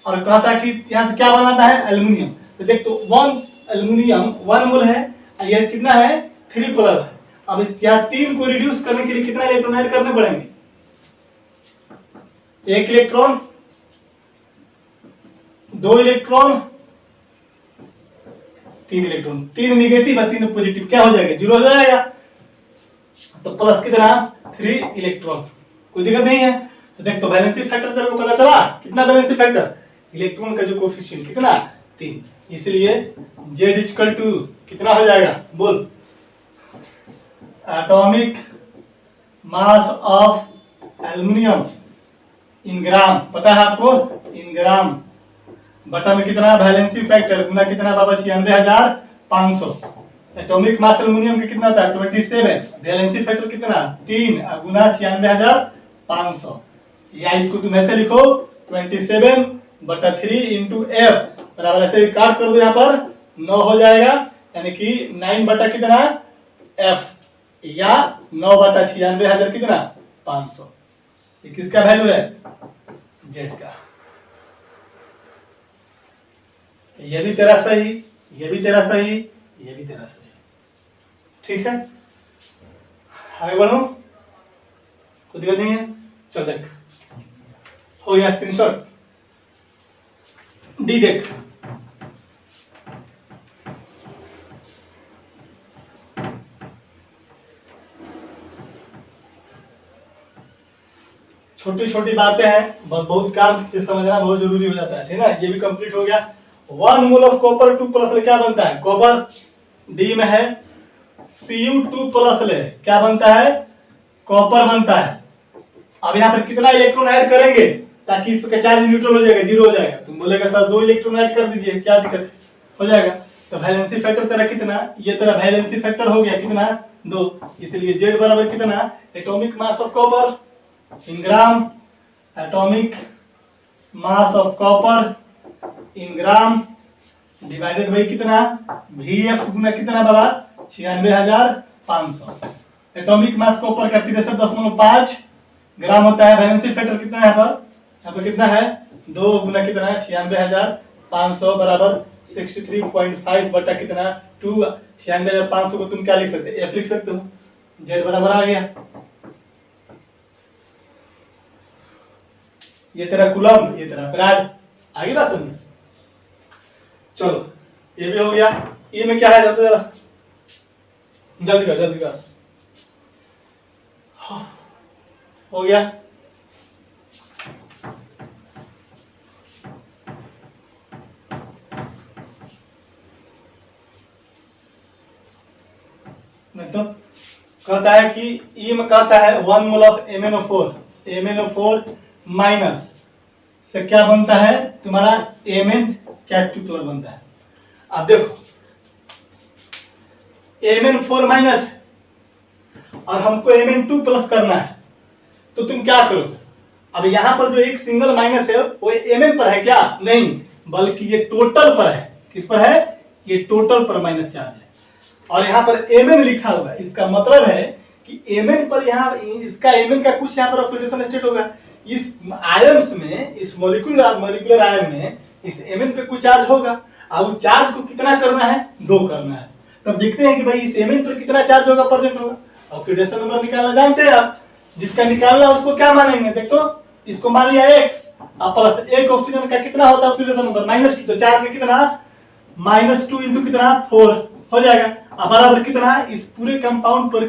और कहता कि यहाँ क्या बनाता है एल्युमिनियम, तो देख तो 1 एल्युमिनियम 1 मोल है, ये कितना है 3 प्लस है। अब यहाँ 3 को रिड्यूस करने के लिए कितना इलेक्ट्रॉन ऐड करने पड़ेंगे, 1 इलेक्ट्रॉन, 2 इलेक्ट्रॉन, 3 इलेक्ट्रॉन, 3 निगेटिव और 3 पॉजिटिव, क्या हो जाएगा 0 हो जाएगा, तो प्लस कितना 3 इलेक्ट्रॉन, कोई दिक्कत नहीं है। तो देख तो वैलेंसी फैक्टर तेरे को पता चला कितना, वैलेंसी फैक्टर इलेक्ट्रॉन का जो कोफिशिएंट कितना 3, इसलिए Z इक्वल टू कितना हो जाएगा बोल, एटॉमिक मास ऑफ एल्युमिनियम इन ग्राम, पता है आपको इन ग्राम, बटा में कितना वैलेंसी फैक्टर गुना कितना बाबा 96,500, एटॉमिक मास एल्युमिनियम का कितना था 27, वैलेंसी फैक्टर कितना 3 गुना 96,500, या इसको तुम ऐसे लिखो 27 बटा 3 इंटू F बराबर, ऐसे काट कर दो यहाँ पर 9 हो जाएगा, यानी कि 9 बटा कितना F या 9 बटा 96,000 कितना 500, ये किसका वैल्यू है Z का। ये भी तेरा सही, ये भी तेरा सही, ये भी तेरा सही, ठीक है, आगे बढ़ो, कोई दिक्कत नहीं है। चल देख, हो गया स्क्रीनशॉट, डी देख, छोटी छोटी बातें हैं, बहुत काम से समझना बहुत जरूरी हो जाता है, ठीक है ना। ये भी कंप्लीट हो गया। 1 मोल ऑफ कॉपर 2 प्लस क्या बनता है, कॉपर डी में है, Cu2 प्लस ले क्या बनता है कॉपर बनता है। अब यहाँ पर कितना इलेक्ट्रॉन ऐड करेंगे ताकि इस पर चार्ज न्यूट्रल हो जाएगा, 0 हो जाएगा, तुम बोलेगा सर 2 इलेक्ट्रॉन ऐड कर दीजिए, क्या दिक्कत हो जाएगा। तो वैलेंसी फैक्टर तेरा कितना, ये तेरा वैलेंसी फैक्टर हो गया कितना 2, इसलिए Z बराबर कितना, atomic mass of copper in gram, atomic mass of copper in gram divided by कितना, VF गुना कितना बाबा, 96,500। एटॉमिक मास कॉपर का 63.5 ग्राम होता है। वैलेंसी फैक्टर कितना है यहाँ पर कितना है, 2 गुना कितना है, 96,500 बराबर 63.5 बटा कितना 2। 96,500 को तुम क्या लिख सकते हो, F लिख सकते हो। Z बराबर आ गया, ये तेरा कूलम, ये तेरा फैराड। आगे बात समझ। चलो ये भी हो गया। ये में क्या है, जरा जल्दी कर जल्दी कर। हो गया। नहीं तो कहता है कि ई में कहता है 1 mole of MnO4, MnO4 minus से क्या बनता है तुम्हारा Mn क्या 2 बनता है। अब देखो Mn4 माइनस और हमको Mn2 प्लस करना है, तो तुम क्या करो, अब यहाँ पर जो एक सिंगल माइनस है वो Mn पर है क्या, नहीं, बल्कि ये टोटल पर है। किस पर है, ये टोटल पर माइनस चार्ज है और यहाँ पर Mn लिखा हुआ है। इसका मतलब है कि Mn पर यहाँ इसका Mn का कुछ यहाँ पर ऑक्सीडेशन स्टेट होगा। इस आयन्स में, इस मॉलिक्यूलर आयन में इस Mn पे कुछ चार्ज होगा। अब उस चार्ज को कितना करना है, 2 करना है। तब देखते हैं कि भाई इस Mn पर कितना चार्ज होगा, प्रेजेंट होगा। ऑक्सीडेशन नंबर निकालना जानते हैं आप, जिसका निकालना उसको क्या मानेंगे, देखो इसको मान लिया x प्लस एक ऑक्सीजन का कितना होता है ऑक्सीडेशन नंबर -2, तो चार्ज में कितना -2 इंटू कितना 4 हो जाएगा। अब बराबर कितना, इस पूरे कंपाउंड पर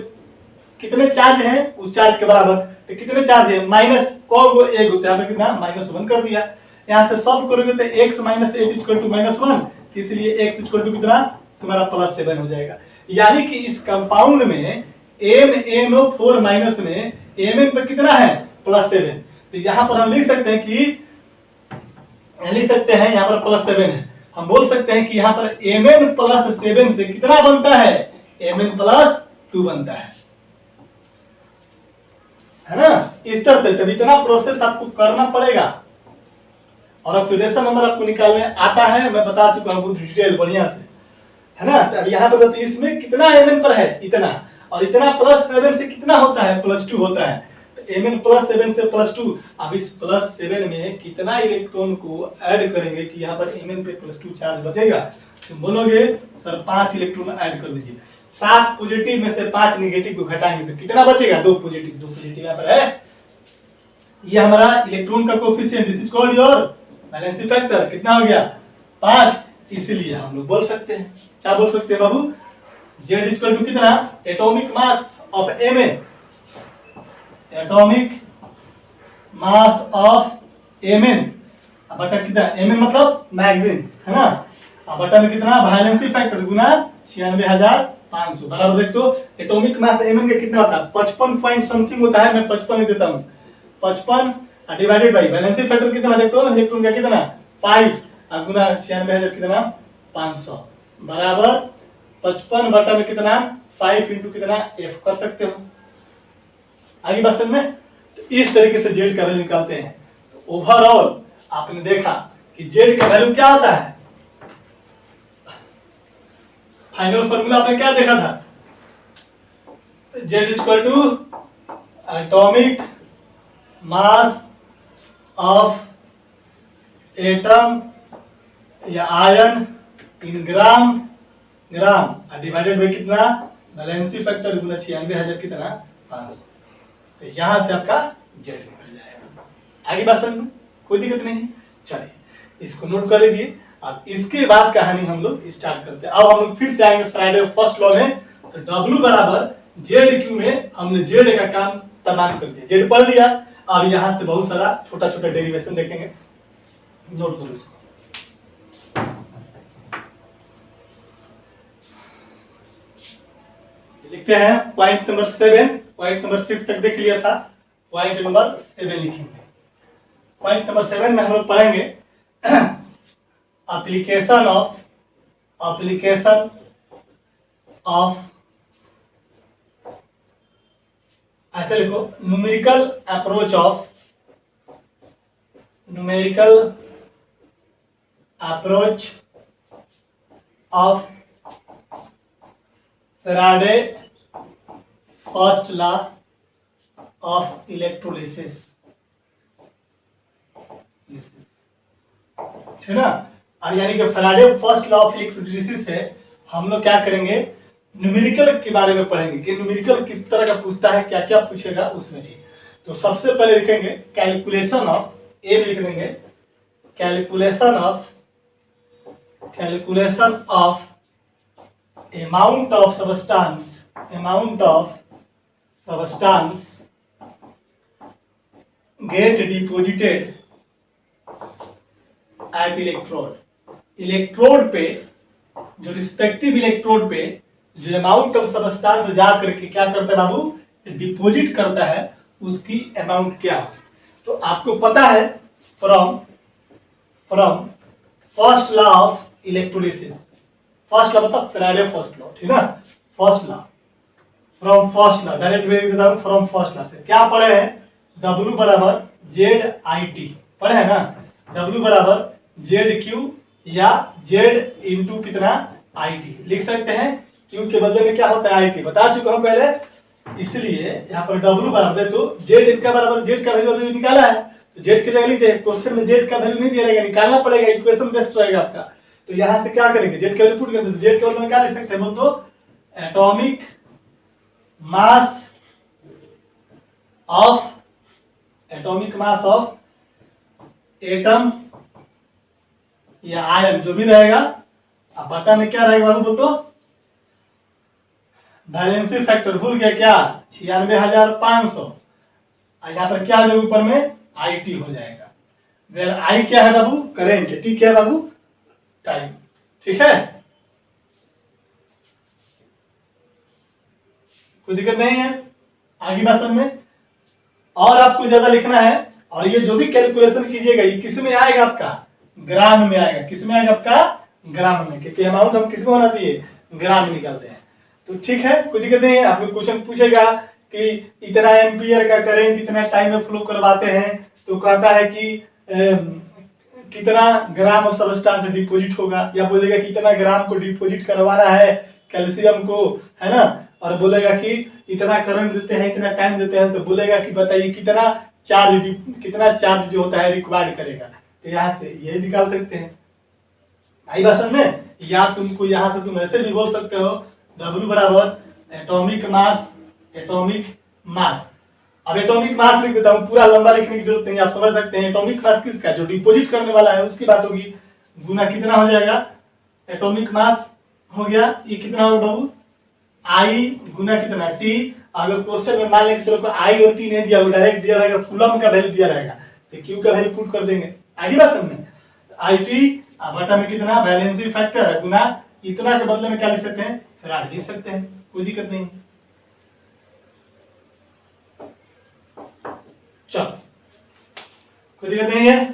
कितने चार्ज हैं उस चार्ज के बराबर, तो कितने चार्ज है माइनस को एक होता है, कितना -1 कर दिया। यहाँ से सॉल्व करोगे तो x - 8 = -1, इसलिए x = कितना तुम्हारा +7 हो जाएगा। यानी कि इस कंपाउंड में MnO4 माइनस में Mn पर कितना है +7, तो यहाँ पर हम लिख सकते हैं कि यहाँ पर +7 है। हम बोल सकते हैं कि यहाँ पर Mn +7 से कितना बनता है, Mn +2 बनता है ना। इस तरह से तब इतना प्रोसेस आपको करना पड़ेगा और ऑक्सीडेशन नंबर आपको निकालने आता है, मैं बता चुका हूँ बहुत डिटेल बढ़िया से, है ना। तो यहाँ पर तो इसमें कितना Mn पर है इतना, और इतना +7 से कितना होता है +2 होता है। तो Mn +7 से +2, अब इस +7 में कितना इलेक्ट्रॉन को ऐड करेंगे कि यहाँ पर Mn पे +2 चार्ज बचेगा, तो बोलोगे सर 5 इलेक्ट्रॉन ऐड कर दीजिए। 7 पॉजिटिव में से 5 नेगेटिव को घटाएंगे तो कितना बचेगा, 2 पॉजिटिव यहाँ पर है। ये हमारा इलेक्ट्रॉन का coefficient, this is called your valency factor, कितना हो गया 5। इसलिए हम लोग बोल सकते हैं, क्या बोल सकते हैं बाबू, Z = कितना, atomic mass of Mn, atomic mass of Mn बटा कितना, Mn मतलब मैगजीन, है ना, बटा में कितना वैलेंसी फैक्टर गुना 96,500 बराबर। देख तो एटॉमिक मास Mn का कितना होता है 55 पॉइंट समथिंग होता है, मैं 55 ही देता हूं, 55 डिवाइडेड बाई वैलेंसी फैक्टर कितना, देखो इलेक्ट्रॉन का कितना 5 गुना 96,000 कितना 500 बराबर 55 बटा में कितना 5 इंटू कितना F कर सकते हो। आगे बात समझ में। तो इस तरीके से Z का वैल्यू निकालते हैं। तो ओवरऑल आपने देखा कि Z का वैल्यू क्या होता है, फाइनल फॉर्मूला आपने क्या देखा था, Z = atomic mass of atom या ion in gram divided by कितना वैलेंसी फैक्टर गुना 96,000 कितना 500। तो यहां से आपका Z निकल जाएगा। आगे बात समझ में, कोई दिक्कत नहीं। चलिए इसको नोट कर लीजिए। अब इसके बाद कहानी हम लोग स्टार्ट करते हैं। अब हम लोग फिर से आएंगे फ्राइडे फर्स्ट लॉ में। तो W बराबर ZQ में हमने Z का काम तमाम कर दिया, Z पढ़ लिया। अब यहां से बहुत सारा छोटा छोटा डेरिवेशन देखेंगे, नोट करो इसको। लिखते हैं पॉइंट नंबर 7, पॉइंट नंबर 6 तक देख लिया था, पॉइंट नंबर 7 लिखेंगे। पॉइंट नंबर 7 में हम लोग पढ़ेंगे एप्लीकेशन ऑफ ऐसे लिखो, numerical approach of Faraday first law of electrolysis, ठीक है ना। और यानी कि Faraday first law of electrolysis से हम लोग क्या करेंगे, न्यूमेरिकल के बारे में पढ़ेंगे कि न्यूमेरिकल किस तरह का पूछता है, क्या क्या पूछेगा उसमें जी। तो सबसे पहले लिखेंगे कैलकुलेशन ऑफ, ए लिख देंगे calculation of amount of substance get deposited at electrode पे, जो रिस्पेक्टिव इलेक्ट्रोड पे जो अमाउंट ऑफ सबस्टांस जा करके क्या करता है बाबू, डिपॉजिट करता है, उसकी अमाउंट क्या। तो आपको पता है from first law of electrolysis, first law मतलब फैराडे फर्स्ट लॉ, ठीक है ना। First law from first law, direct way देता हूं, फ्रॉम फर्स्ट लॉ से क्या पढ़े हैं, W बराबर जेड आई टी पढ़े है ना, W बराबर जेड क्यू या जेड इंटू कितना आई टी लिख सकते हैं, क्यू के बदले में क्या होता है आई टी, बता चुका हूं पहले। इसलिए यहाँ पर W बराबर, तो जेड का बराबर, जेड का वैल्यू अभी निकाला है तो जेड की जगह लिखते हैं, क्वेश्चन में जेड का वैल्यू नहीं दिया रहेगा, निकालना पड़ेगा, इक्वेशन बेस्ट रहेगा आपका। तो यहाँ से क्या करेंगे, जेड का वैल्यू पुट करेंगे, जेड के बदले में क्या लिख सकते हैं बोल, तो एटॉमिक मास ऑफ एटम या आयन जो भी रहेगा, अब बटा में क्या रहेगा बाबू बोल, तो वैलेंसी फैक्टर भूल गया क्या, 96,500, यहाँ पर क्या हो जाएगा ऊपर में आई टी हो जाएगा, वेर आई क्या है बाबू, करेंट, टी क्या है बाबू, टाइम, ठीक है, कोई दिक्कत नहीं है, आगे बात समझ में। और आपको ज्यादा लिखना है, और ये जो भी कैलकुलेशन कीजिएगा ये किस में आएगा, आपका ग्राम में आएगा, किस में आएगा आपका ग्राम में, क्योंकि अमाउंट हम किस में होना चाहिए, ग्राम में निकालते हैं। तो ठीक है, कोई दिक्कत नहीं है। आपको क्वेश्चन पूछेगा कि इतना एम्पियर का करंट इतना टाइम में फ्लो करवाते हैं, तो कहता है कि कितना ग्राम ऑफ सबस्टांस डिपोजिट होगा, या बोलेगा कितना ग्राम को डिपोजिट करवाना है कैल्शियम को, है ना, और बोलेगा कि इतना करंट देते हैं, इतना टाइम देते हैं, तो बोलेगा कि बताइए कितना चार्ज जो होता है रिक्वायर्ड करेगा। तो यहाँ से ये निकाल सकते हैं, आई बात समझ में। या तुमको यहाँ से तुम ऐसे भी बोल सकते हो, W बराबर एटॉमिक मास। अब एटॉमिक मास लिख देता हूँ, पूरा लंबा लिखने की जरूरत नहीं, आप समझ सकते हैं। एटॉमिक मास किसका, जो डिपोजिट करने वाला है उसकी बात होगी, गुना कितना हो जाएगा, एटॉमिक मास हो गया, ये कितना होगा बाबू, आई गुना कितना टी। अगर क्वेश्चन में मान लें कि को आई और टी नहीं दिया, डायरेक्ट दिया रहेगा, कूलम का वैल्यू दिया रहेगा, तो क्यू का वैल्यू पुट कर देंगे, आगे बात समझ में। आई टी बटा में कितना वैलेंसी फैक्टर है, गुना इतना के बदले में क्या लिख सकते हैं, फैराड लिख सकते हैं, कोई दिक्कत नहीं। चलो कोई दिक्कत नहीं है,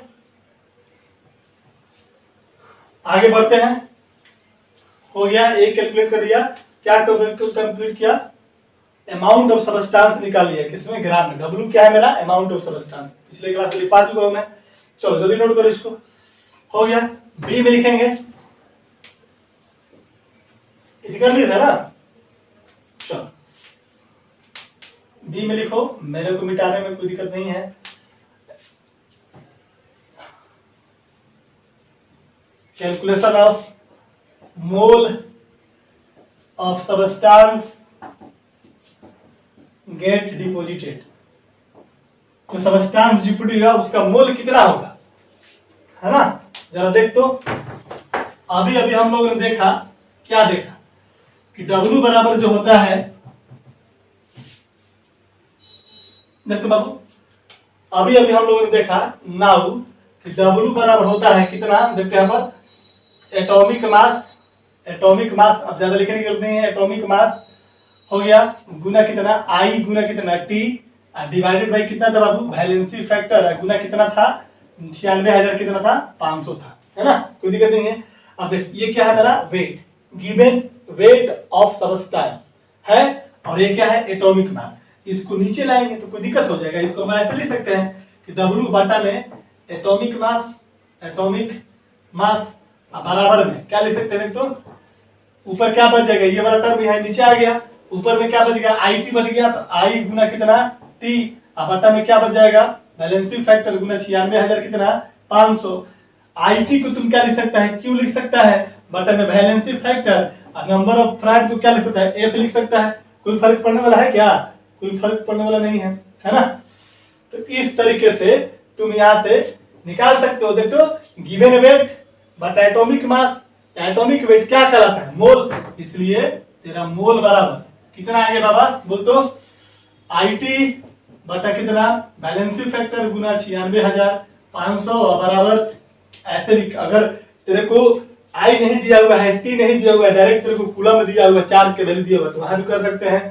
आगे बढ़ते हैं। हो गया, एक कैलकुलेट कर दिया, क्या कंप्लीट किया, अमाउंट ऑफ सबस्टांस निकाल लिया, किसमें ग्राम में। W क्या है मेरा, अमाउंट ऑफ सबस्टांस, पिछले क्लास में लिखा चुका हूं मैं। चलो जल्दी नोट करो इसको, हो गया। बी में लिखेंगे, कर लिया था ना, चलो बी में लिखो, मेरे को मिटाने में कोई दिक्कत नहीं है। Calculation of mole of substance get deposited, जो सबस्टांस डिपोजिट होगा उसका मोल कितना होगा, है ना। जरा देख तो, अभी हम लोगों ने देखा, क्या देखा कि W बराबर जो होता है, देखो बाबू, अभी हम लोगों ने देखा नाउ कि W बराबर होता है कितना, देखते हैं पर एटॉमिक मास, अब ज्यादा लिखने की जरूरत नहीं है, एटॉमिक मास हो गया गुना कितना आई गुना कितना टी डिवाइडेड बाई कितना था बाबू, वैलेंसी फैक्टर गुना कितना था, 96,000 कितना था, 500 था, है ना, कोई दिक्कत नहीं है। अब ये क्या है मेरा weight, given weight of substance है, और ये क्या है एटॉमिक मास। इसको नीचे लाएंगे तो कोई दिक्कत हो जाएगा। इसको हम ऐसे लिख सकते हैं कि W बटा में एटॉमिक मास बराबर में क्या लिख सकते हैं, तो ऊपर क्या बच जाएगा, ये वाला टर्म है नीचे आ गया, ऊपर में क्या बच गया, IT बच गया, तो I गुना कितना T, अब बटा में क्या बच जाएगा, बैलेंसिंग फैक्टर गुना 96,000 कितना 500। IT को तुम क्या लिख सकता है, Q लिख सकता है, बटा में बैलेंसिंग फैक्टर, और नंबर ऑफ फ्राइड को क्या लिख सकता है, F लिख सकता है। कोई फर्क पड़ने वाला है क्या, कोई फर्क पड़ने वाला नहीं है ना। तो इस तरीके से तुम यहाँ से निकाल सकते हो। देखो गिवन वेट बटा एटॉमिक मास, एटॉमिक वेट क्या कहलाता है, मोल, इसलिए तेरा मोल बराबर कितना आएगा बाबा, बोल तो IT बटा कितना बैलेंसिंग फैक्टर गुना 96,500 बराबर ऐसे अगर तेरे को I नहीं दिया हुआ है, T नहीं दिया हुआ है, डायरेक्ट तेरे को कूलम में दिया हुआ है, चार्ज के वैल्यू दिया हुआ है, तो वहां भी कर सकते हैं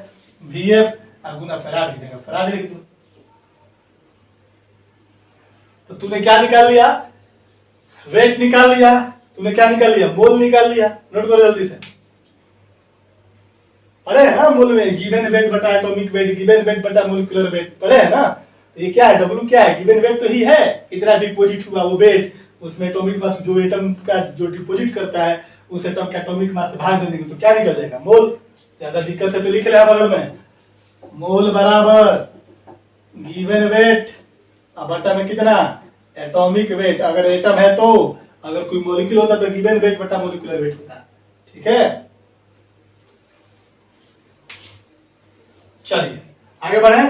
VF गुना फैराड लिखेगा, फैराड लिख दो। तो तूने क्या निकाल लिया, वेट निकाल लिया, तूने क्या निकाल लिया, मोल निकाल लिया। नोट करो जल्दी से, पढ़े है ना, मोल में गिवन वेट बटा एटॉमिक वेट, गिवन वेट बटा मोलिकुलर वेट, पढ़े है ना। तो ये क्या है, W क्या है, गिवन वेट तो ही है, कितना डिपॉजिट हुआ वो वेट, उसमें एटॉमिक मास जो एटम का जो डिपॉजिट करता है उस एटम के एटॉमिक मास से भाग देंगे तो क्या निकल जाएगा, मोल। ज्यादा दिक्कत है तो लिख ले बगल में, मोल बराबर गिवन वेट बटा में कितना एटॉमिक वेट, अगर एटम है तो, अगर कोई मॉलिक्यूल होता तो गिवन वेट बटा मॉलिक्यूलर वेट होता। ठीक है, चलिए आगे बढ़े,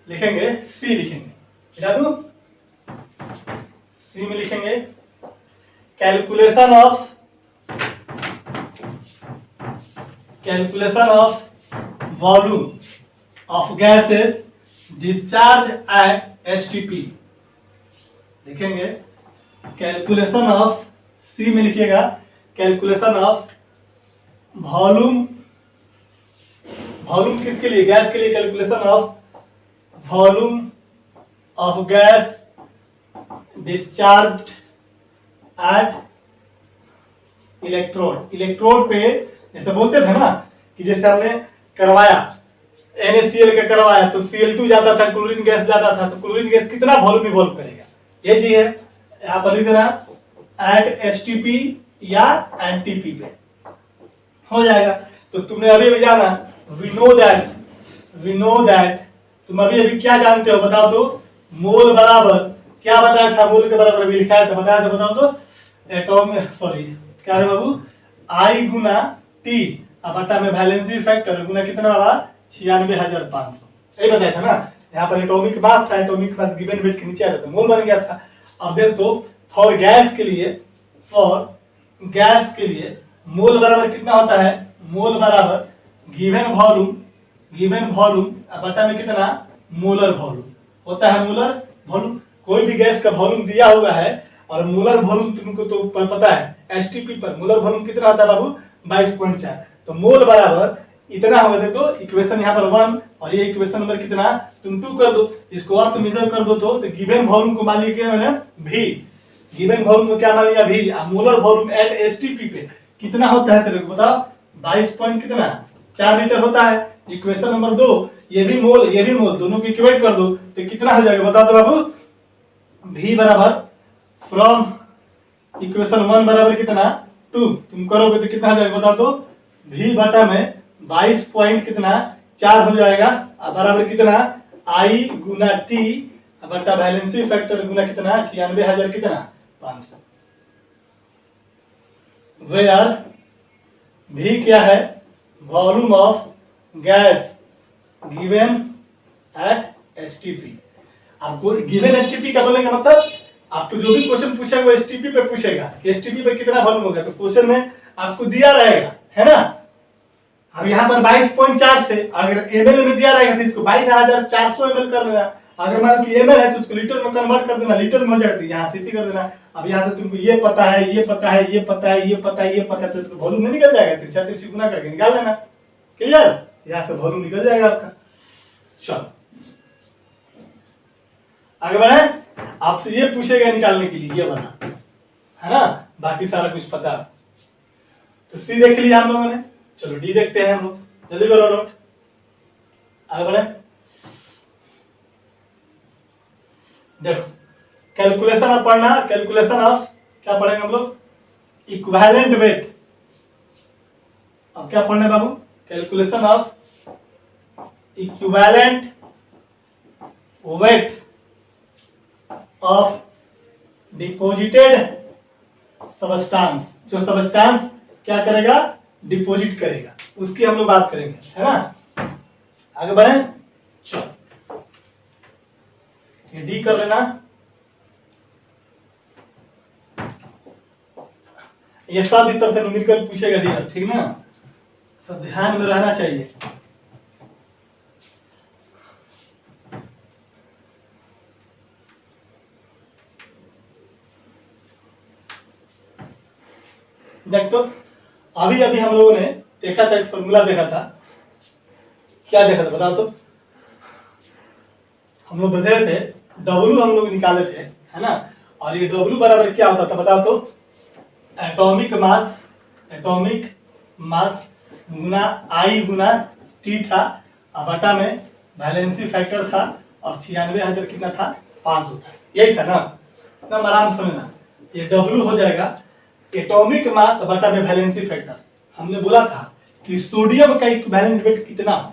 लिखेंगे सी, लिखेंगे बता दूं, सी में लिखेंगे calculation of volume of gases discharge eight STP। लिखेंगे कैलकुलेशन ऑफ, सी में लिखिएगा कैलकुलेशन ऑफ वॉल्यूम, वॉल्यूम किसके लिए, गैस के लिए, calculation of volume of gas discharge eight electrode. Electrode पे जैसे बोलते थे ना कि जैसे हमने करवाया NaCl का करवाया तो Cl2 जाता था, क्लोरीन गैस जाता था, तो क्लोरीन गैस कितना वॉल्यूम इवॉल्व करेगा, ये जी है। यहाँ पर लिख देना एट STP या NTP पे हो जाएगा। तो तुमने अभी भी जाना, वी नो दैट, तुम अभी क्या जानते हो बताओ तो, मोल बराबर क्या बताया था, मोल के बराबर अभी लिखा है तो बताया था, बताओ तो एटॉमिक, सॉरी क्या है बाबू, I गुना T बटा में वैलेंसी फैक्टर गुना कितना बाबा 96,500, यही बताया था ना। यहाँ पर एटॉमिक मास था, एटॉमिक मास गिवन वेट के नीचे आ जाता, मोल बन गया था। अब देख तो फॉर गैस के लिए मोल बराबर कितना होता है, मोल बराबर गिवन वॉल्यूम बटा में कितना मोलर वॉल्यूम होता है, मोलर वॉल्यूम। कोई भी गैस का वॉल्यूम दिया हुआ है और मोलर वॉल्यूम तुमको तो पता है, STP पर मोलर वॉल्यूम कितना होता है बाबू 22.4, तो मोल बराबर इतना होगा। देखो इक्वेशन यहाँ पर 1 और ये इक्वेशन नंबर कितना तुम 2 कर दो, इसको और तुम इधर कर दो तो गिवन वॉल्यूम को मान लिया मैंने V, गिवन वॉल्यूम को क्या मान लिया V, molar volume at STP पे कितना होता है तेरे को बताओ, 22.4 लीटर होता है। इक्वेशन नंबर 2, ये भी मोल दोनों को इक्वेट कर दो तो कितना हो जाएगा बताओ तो बाबू, V बराबर फ्रॉम इक्वेशन 1 बराबर कितना 2, तुम करोगे तो कितना हो जाएगा बताओ तो, V बटा में 22 पॉइंट कितना 4 हो जाएगा, बराबर कितना I गुना T बटा वैलेंसी फैक्टर गुना कितना 96,000 कितना 500, वेयर V क्या है, volume of gas given at STP। आपको गिवन STP का बोलेंगे मतलब आपको जो भी क्वेश्चन पूछेगा वो STP पे पूछेगा कि STP पे कितना वॉल्यूम होगा, तो क्वेश्चन में आपको दिया रहेगा, है ना। अब यहाँ पर 22.4 से अगर ml में दिया रहेगा तो इसको 22,400 ml कर लेना, अगर मान लो कि ml है तो उसको लीटर में कन्वर्ट कर देना, लीटर में हो जाएगा तो यहाँ से कर देना। अब यहाँ से तुमको ये पता है, ये पता है, ये पता है, ये पता है, ये पता है, तो वॉल्यूम में निकल जाएगा, तिरछा गुना करके निकाल लेना, क्लियर, यहाँ से वॉल्यूम निकल जाएगा आपका। चलो आगे बढ़े, आपसे ये पूछेगा निकालने के लिए ये वाला, है ना, बाकी सारा कुछ पता। तो सी देख लिया हम लोगों ने, चलो डी देखते हैं हम लोग, जल्दी करो नोट, आगे बढ़े। देखो कैलकुलेशन ऑफ पढ़ना, कैलकुलेशन ऑफ क्या पढ़ेंगे हम लोग, इक्विवेलेंट वेट। अब क्या पढ़ना है बाबू, calculation of equivalent weight of deposited substance. जो सबस्टांस क्या करेगा, डिपॉजिट करेगा, उसकी हम लोग बात करेंगे, है ना। आगे बढ़े, चलो ये डी कर लेना। ये सब इस तरह से न्यूमेरिकल पूछेगा डी, ठीक ना, सब ध्यान में रहना चाहिए। देख तो अभी अभी हम लोगों ने देखा था, एक फॉर्मूला देखा था, क्या देखा था बताओ तो। हम लोग बता रहे थे डब्लू हम लोग निकाले थे, है ना, और ये डब्लू बराबर क्या होता था बताओ तो, एटॉमिक मास गुना आई गुना टी था, और बटा में वैलेंसी फैक्टर था, और 96,000 कितना था, 500 था, यही था ना। एकदम आराम समझना, ये डब्लू हो जाएगा एटॉमिक मास बटा में वैलेंसी फैक्टर। हमने बोला था कि सोडियम का इक्विवेलेंट वेट कितना होगा,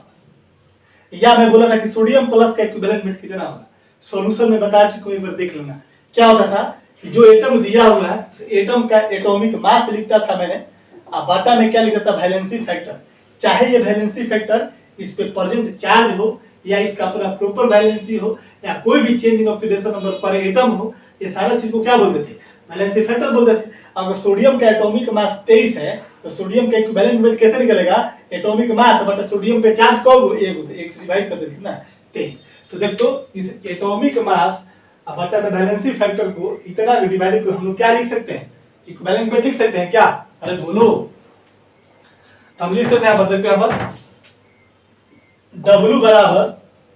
या मैं बोला था कि सोडियम प्लस का इक्विवेलेंट वेट कितना होगा। सॉल्यूशन में बता चुका हूं, एक बार देख लेना। क्या होता था कि जो एटम दिया हुआ है उस एटम का एटॉमिक मास लिखता था मैंने, और बटा में क्या लिखता था, वैलेंसी फैक्टर। चाहे ये वैलेंसी फैक्टर इस पे प्रेजेंट चार्ज हो, या इसका अपना प्रॉपर वैलेंसी हो, या कोई भी चेंज इन ऑक्सीडेशन नंबर पर एटम हो, ये सारा चीज को क्या बोलते थे, वैलेंसी फैक्टर बोलते थे। अगर सोडियम का एटॉमिक मास 23 है तो सोडियम का इक्विवेलेंट वेट कैसे निकलेगा, एटॉमिक मास बटा सोडियम पे चार्ज कब हो, 1 से डिवाइड कर देते ना, 23। तो देखो इस एटॉमिक मास बटा में वैलेंसी फैक्टर को इतना डिवाइड को हम लोग क्या लिख सकते हैं, इक्विवेलेंट वेट लिख सकते हैं क्या, अरे बोलो। हम लिख सकते हैं, बताते हैं यहाँ पर W बराबर,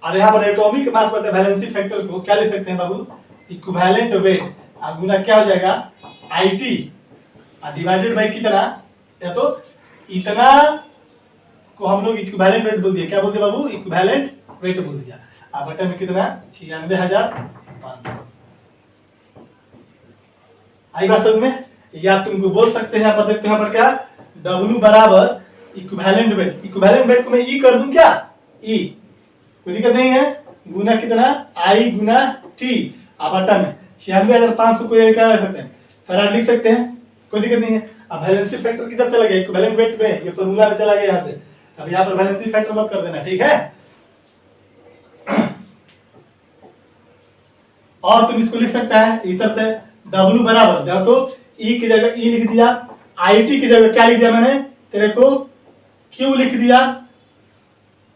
और यहाँ पर एटॉमिक मास बटा वैलेंसी फैक्टर को क्या लिख सकते हैं बाबू, इक्विवेलेंट वेट, और गुना क्या हो जाएगा IT, डिवाइडेड बाय कितना, या तो इतना को हम लोग इक्विवेलेंट वेट बोल दिया, क्या बोल दिया बाबू, इक्विवेलेंट वेट बोल दिया, और बटा में कितना 96,500। आई बात समझ में। या तुमको बोल सकते हैं, आप देखते हैं यहाँ पर क्या, W बराबर इक्विवेलेंट वेट, इक्विवेलेंट वेट को मैं E कर दूं क्या, E, कोई दिक्कत नहीं है, गुना कितना I गुना T, और बटा में 96,500 को ये क्या लिख सकते हैं, फैराड लिख सकते हैं, कोई दिक्कत नहीं है। अब वैलेंसी फैक्टर किधर चला गया, इक्विवेलेंट वेट में, ये फार्मूला में चला गया यहाँ से। अब यहाँ पर वैलेंसी फैक्टर मत कर देना, ठीक है। और तुम इसको लिख सकता है इधर से W बराबर, देखो E की जगह E लिख दिया, IT की जगह क्या लिख दिया मैंने तेरे को, Q लिख दिया,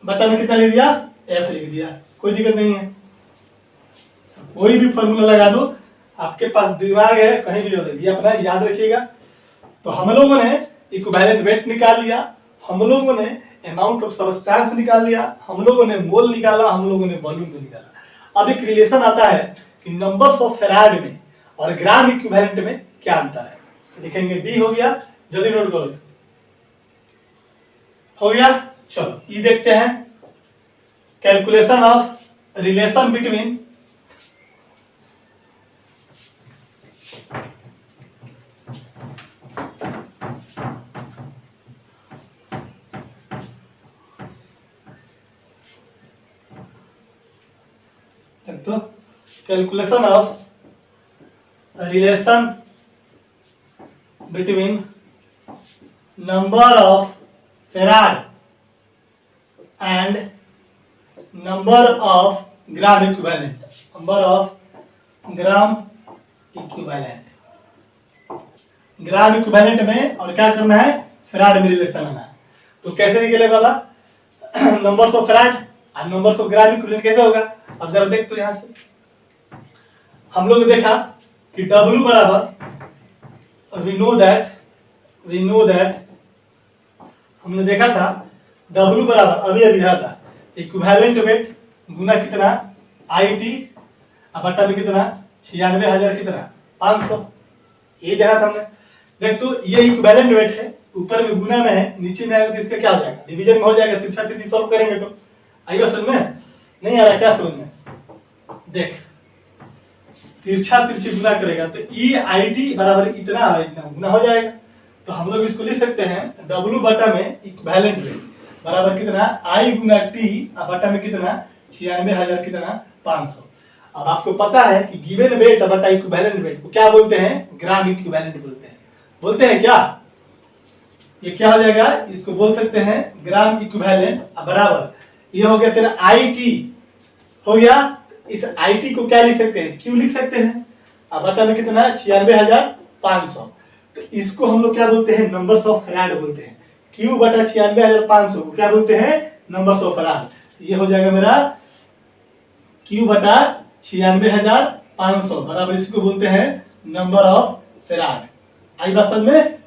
बटा में कितना लिख दिया, F लिख दिया, कोई दिक्कत नहीं है। कोई भी फॉर्मूला लगा दो, आपके पास दिमाग है कहीं भी हो, ये अपना याद रखिएगा। तो हम लोगों ने इक्विवेलेंट वेट निकाल लिया, हम लोगों ने अमाउंट ऑफ सबस्टेंस निकाल लिया, हम लोगों ने मोल निकाला, हम लोगों ने वॉल्यूम को निकाला। अब एक रिलेशन आता है कि नंबर्स ऑफ फैराड में और ग्राम इक्विवेलेंट में क्या अंतर है, लिखेंगे डी हो गया, जल्दी नोट करो, हो गया। चलो ये देखते हैं, कैलकुलेशन ऑफ रिलेशन बिटवीन तो calculation of relation between number of farad and number of gram equivalent, number of gram equivalent, gram equivalent में और क्या करना है, फैराड में रिलेशन लाना है। तो कैसे निकलेगा वाला, नंबर्स ऑफ फैराड और नंबर्स ऑफ ग्राम इक्विवेलेंट कैसे होगा। अब जरा देख तो यहां से हम लोग देखा कि W बराबर, वी नो दैट हमने देखा था W बराबर अभी अभी था इक्विवेलेंट वेट गुना कितना IT, अब बटा में कितना 96,000 कितना 500, ये देखा था हमने। देख तो ये इक्विवेलेंट वेट है, ऊपर में गुना में है, नीचे में आएगा तो इसका क्या हो जाएगा, डिवीजन में हो जाएगा। तिरछा तिरछी सॉल्व करेंगे तो आइएगा समझ में, नहीं आ रहा क्या समझ में, देख तिरछा तिरछी गुना करेगा तो ई आई टी बराबर इतना है, इतना गुना हो जाएगा। तो हम लोग इसको लिख सकते हैं डब्लू बटा में इक्विवेलेंट वेट बराबर कितना आई गुना टी बटा में कितना 96,000 कितना 500। अब आपको पता है कि गिवन वेट बटा इक्विवेलेंट वेट को क्या बोलते हैं, ग्राम इक्विवेलेंट बोलते हैं क्या, ये क्या हो जाएगा, इसको बोल सकते हैं ग्राम इक्विवेलेंट बराबर ये हो गया तेरा आई टी हो गया। इस आई टी को क्या लिख सकते हैं, क्यू लिख सकते हैं। अब बटा में कितना 96,500, तो इसको हम लोग क्या बोलते हैं, नंबर्स ऑफ फैराड बोलते हैं। क्यू बटा 96,500 को क्या बोलते हैं, नंबर्स ऑफ फैराड। ये हो जाएगा मेरा क्यू बटा 96,500 बराबर इसको बोलते हैं नंबर ऑफ फैराड। आई बात समझ में।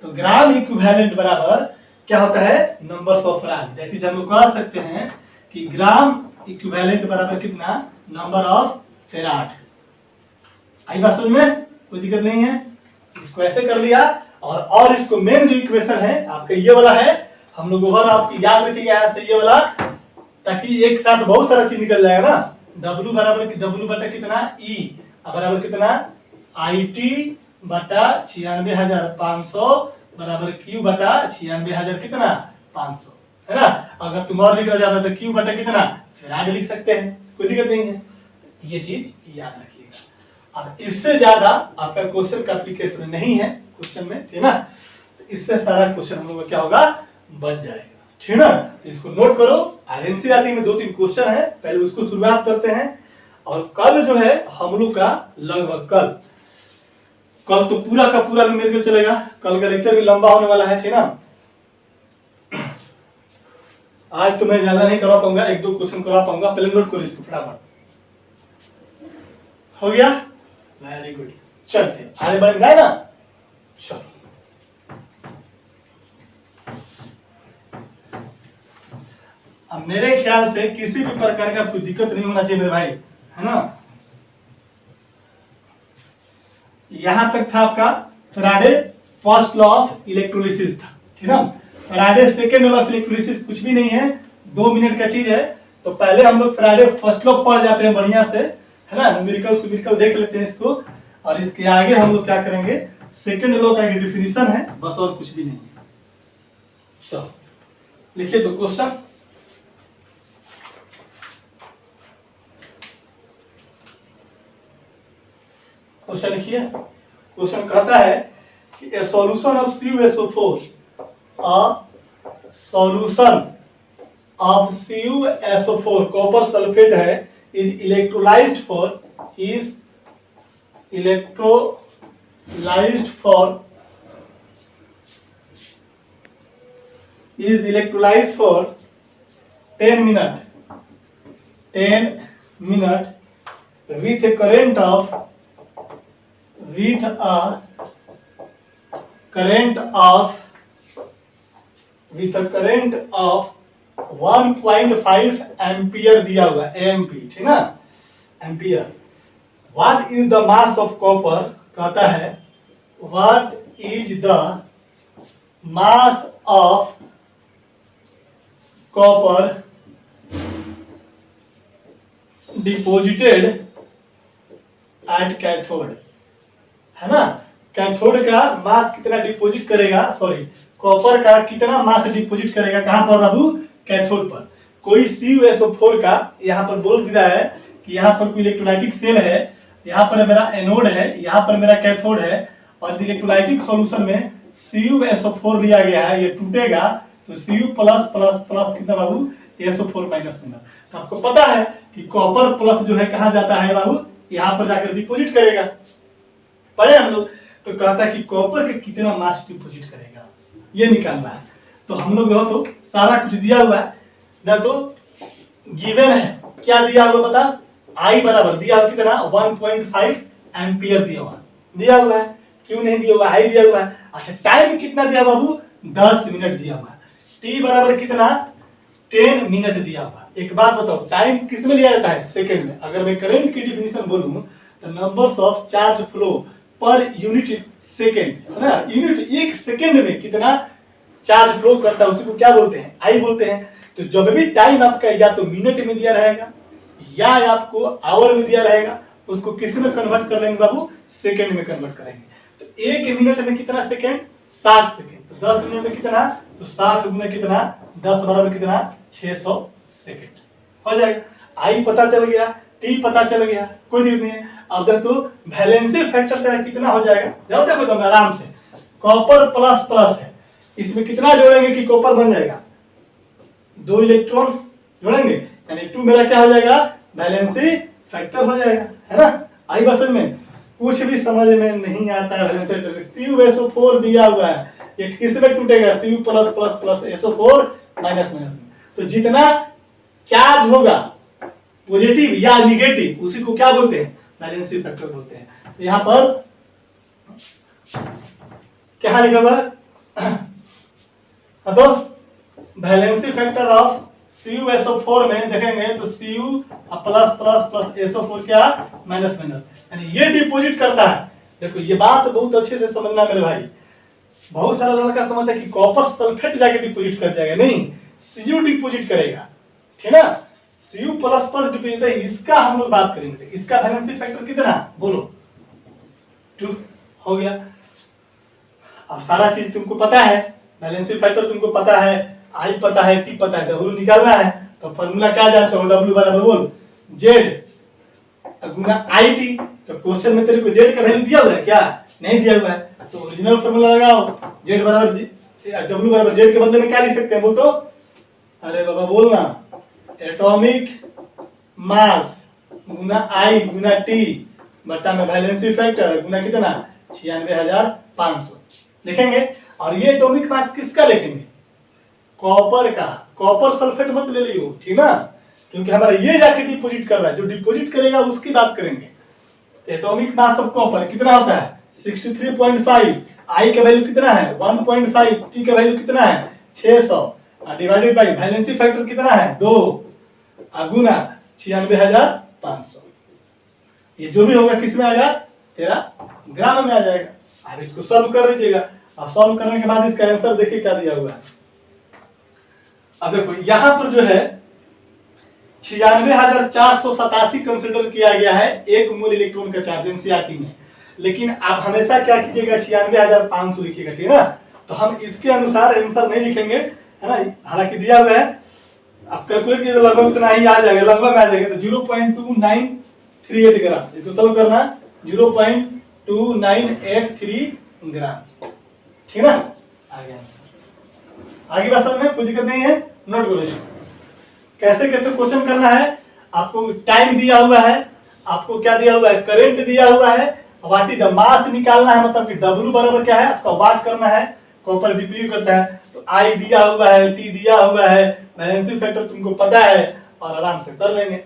तो ग्राम इक्विवेलेंट बराबर क्या होता है, numbers of farad. That is हम लोग कह सकते हैं कि ग्राम इक्विवेलेंट बराबर कितना, नंबर ऑफ फैराड। आई बात समझ में, कोई दिक्कत नहीं है। इसको ऐसे कर लिया और इसको मेन जो इक्वेशन है आपका ये वाला है, हम लोग ओवर आपकी याद रखिएगा यहाँ से ये वाला, ताकि एक साथ बहुत सारा चीज निकल जाएगा ना। W बराबर W बटा कितना E बराबर कितना आई टी बटा 96,500 बराबर Q बटा 96,000 कितना 500 है ना। अगर तुम और लिखना चाहते तो Q बटा कितना फिर आगे लिख सकते हैं, कोई दिक्कत नहीं है। ये चीज याद रखिएगा। अब इससे ज्यादा आपका क्वेश्चन का एप्लीकेशन नहीं है क्वेश्चन में, ठीक है ना। तो इससे सारा क्वेश्चन हम लोग का क्या होगा, बन जाएगा, ठीक है ना। तो इसको नोट करो। एनसीईआरटी में 2-3 क्वेश्चन है, पहले उसको शुरुआत करते हैं। और कल जो है हम लोग का लगभग कल तो पूरा का पूरा भी मेरे को चलेगा, कल का लेक्चर भी लंबा होने वाला है, ठीक है ना। आज तो मैं ज्यादा नहीं करवा पाऊंगा, 1-2 क्वेश्चन करवा पाऊंगा। पहले नोट करो इसको फटाफट। हो गया, वेरी गुड। चलते आगे बढ़ेंगे ना, चलो। अब मेरे ख्याल से किसी भी प्रकार का कोई दिक्कत नहीं होना चाहिए मेरे भाई, है ना। यहां तक था आपका Faraday first law of electrolysis था, ठीक है ना। Faraday second law of electrolysis कुछ भी नहीं है, 2 मिनट का चीज है। तो पहले हम लोग फैराडे फर्स्ट लॉ पढ़ जाते हैं बढ़िया से, है ना। न्यूमेरिकल देख लेते हैं इसको, और इसके आगे हम लोग क्या करेंगे, सेकेंड लॉ का एक डिफिनीशन है बस, और कुछ भी नहीं है। चलो लिखिए तो क्वेश्चन। क्वेश्चन लिखिए। क्वेश्चन कहता है कि a solution of CuSO4 solution of CuSO4 copper sulphate है is electrolysed for 10 minute with a current of 1.5 ampere दिया हुआ एम्पी, ठीक ना, ampere. What is the mass of copper, कहता है what is the mass of copper deposited at cathode, है ना। Cathode का मास कितना डिपोजिट करेगा, सॉरी कॉपर का कितना मास डिपोजिट करेगा कहां पर बाबू, कैथोड पर। कोई CuSO4 का यहाँ पर बोल दिया है कि यहाँ पर कोई इलेक्ट्रोलाइटिक सेल है, यहाँ पर मेरा एनोड है, यहाँ पर मेरा कैथोड है, और इलेक्ट्रोलाइटिक सॉल्यूशन में CuSO4 लिया गया है, ये टूटेगा तो Cu प्लस प्लस प्लस कितना बाबू, SO4 माइनस होगा। तो आपको पता है कि कॉपर प्लस जो है कहाँ जाता है बाबू, यहाँ पर जाकर डिपोजिट करेगा, पढ़े हम लोग। तो कहता है कि कॉपर का कितना मास डिपोजिट करेगा, ये निकालना है। तो हम लोग तो सारा कुछ दिया हुआ है ना, तो गिवन है क्या दिया हुआ बता, आई बराबर दिया हुआ कितना 1.5 एम्पियर दिया हुआ है। क्यों नहीं दिया हुआ, आई दिया हुआ है। अच्छा टाइम कितना दिया बाबू, 10 मिनट दिया हुआ है। टी बराबर कितना 10 मिनट दिया हुआ है। एक बात बताओ, टाइम किस में लिया जाता है, सेकंड में। अगर मैं करंट की डिफिनीशन बोलूं तो numbers of charge flow per unit second, है ना। यूनिट एक सेकेंड में कितना चार्ज फ्लो करता है उसी को क्या बोलते हैं, आई बोलते हैं। तो जब भी टाइम आपका या तो मिनट में दिया रहेगा या आपको आवर में दिया रहेगा, उसको किस में कन्वर्ट कर लेंगे बाबू, सेकंड में कन्वर्ट करेंगे। तो 1 मिनट में कितना सेकंड, 60 सेकंड। तो 10 मिनट में कितना, तो 60 गुना कितना, 10 बराबर कितना, 600 सेकंड हो जाएगा। आई पता चल गया, टी पता चल गया, कोई दिक्कत नहीं है। अब देखो वैलेंसी फैक्टर तेरा कितना हो जाएगा, जाओ देखो तुम आराम से, कॉपर प्लस प्लस है, इसमें कितना जोड़ेंगे कि कॉपर बन जाएगा, 2 इलेक्ट्रॉन जोड़ेंगे, यानी 2 मेरा क्या हो जाएगा, वैलेंसी फैक्टर हो जाएगा, है ना। आई बस में कुछ भी समझ में नहीं आता है। CuSO4 दिया हुआ है, ये किस में टूटेगा, Cu plus plus plus SO4 minus minus. तो जितना चार्ज होगा पॉजिटिव या निगेटिव, उसी को क्या बोलते हैं, वैलेंसी फैक्टर बोलते हैं। तो यहाँ पर क्या लिखा हुआ है, तो वैलेंसी फैक्टर ऑफ CuSO4 में देखेंगे तो Cu plus plus plus SO4 क्या, माइनस माइनस, यानी ये डिपॉजिट करता है। देखो ये बात बहुत अच्छे से समझना मेरे भाई, बहुत सारा लड़का समझता है कि कॉपर सल्फेट जाके डिपॉजिट कर जाएगा, नहीं, Cu डिपॉजिट करेगा, ठीक है ना। Cu प्लस प्लस डिपॉजिट, इसका हम लोग बात करेंगे। इसका वैलेंसी फैक्टर कितना, बोलो, 2 हो गया। अब सारा चीज तुमको पता है, वैलेंसी फैक्टर तुमको पता है, आई पता है, टी पता है, डब्ल्यू निकालना है। तो फॉर्मूला क्या जानते हो, डब्ल्यू बराबर बोल जेड गुना आई टी। तो क्वेश्चन में तेरे को जेड का वैल्यू दिया हुआ है क्या, नहीं दिया हुआ है, तो ओरिजिनल फॉर्मूला लगाओ, जेड बराबर डब्ल्यू बराबर जेड के बदले में क्या लिख सकते हैं, बोल तो, अरे बाबा बोलना, एटॉमिक मास गुना आई गुना टी बटा में वैलेंसी फैक्टर गुना कितना, 96,500 लिखेंगे। और ये एटॉमिक मास किसका लिखेंगे, कॉपर का, कॉपर सल्फेट मत ले लियो, ठीक ना, क्योंकि हमारा ये जाके डिपॉजिट कर रहा है, जो डिपॉजिट करेगा उसकी बात करेंगे। एटॉमिक मास ऑफ कॉपर कितना होता है, 63.5, आई का वैल्यू कितना है 1.5, टी का वैल्यू कितना है 600, डिवाइडेड बाय वैलेंसी फैक्टर कितना है 2 गुना 96,500। ये जो भी होगा किस में आएगा, तेरा ग्राम में आ जाएगा। अब इसको सॉल्व कर लीजिएगा। अब सॉल्व करने के बाद इसका आंसर देखिए क्या दिया हुआ है। अब देखो यहां पर जो है 96,487 कंसिडर किया गया है 1 मोल इलेक्ट्रॉन का चार्ज एनसीईआरटी में, लेकिन आप हमेशा क्या कीजिएगा 96,500 लिखिएगा, ठीक है ना। तो हम इसके अनुसार आंसर नहीं लिखेंगे, है ना, हालांकि दिया हुआ है, आप कैलकुलेट कीजिए लगभग इतना ही आ जाएगा, लगभग आ जाएगा। तो 0.2938 ग्राम, इसको सॉल्व करना 0.2983 ग्राम, ठीक है ना, आ गया आंसर। आगे बात समझ में कोई दिक्कत नहीं है, नोट करो इसको। कैसे कैसे क्वेश्चन करना है, आपको टाइम दिया हुआ है, आपको क्या दिया हुआ है, करंट दिया हुआ है, व्हाट इज द मास निकालना है, मतलब कि W बराबर क्या है आपका वाट करना है, कॉपर डिप्यूट करता है। तो I दिया हुआ है, T दिया हुआ है, वैलेंसी फैक्टर तुमको पता है और आराम से कर लेंगे।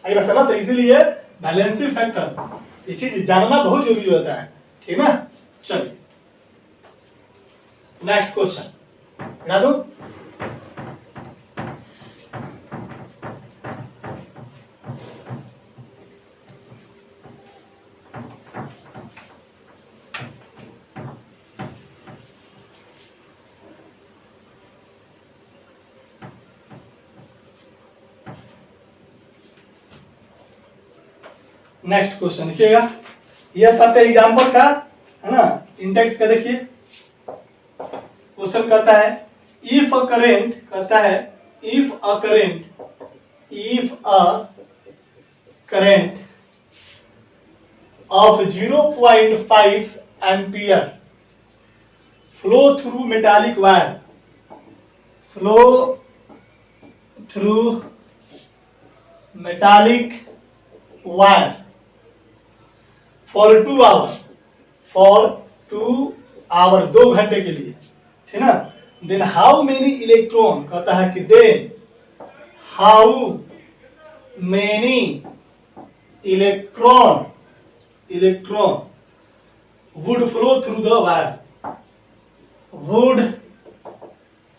आगे बात समझ, तो इसीलिए वैलेंसी फैक्टर ये चीज जानना बहुत जरूरी होता है, ठीक है ना। चलिए नेक्स्ट क्वेश्चन बना दो। नेक्स्ट क्वेश्चन देखिएगा, ये पता है एग्जाम्पल का, है ना, इंडेक्स का। देखिए क्वेश्चन करता है इफ अ करेंट, कहता है if a current of 0.5 ampere flow through metallic wire, flow through metallic wire for 2 hour 2 घंटे के लिए, ठीक ना। देन हाउ मेनी इलेक्ट्रॉन, कहता है कि then how many electron would flow through the wire, would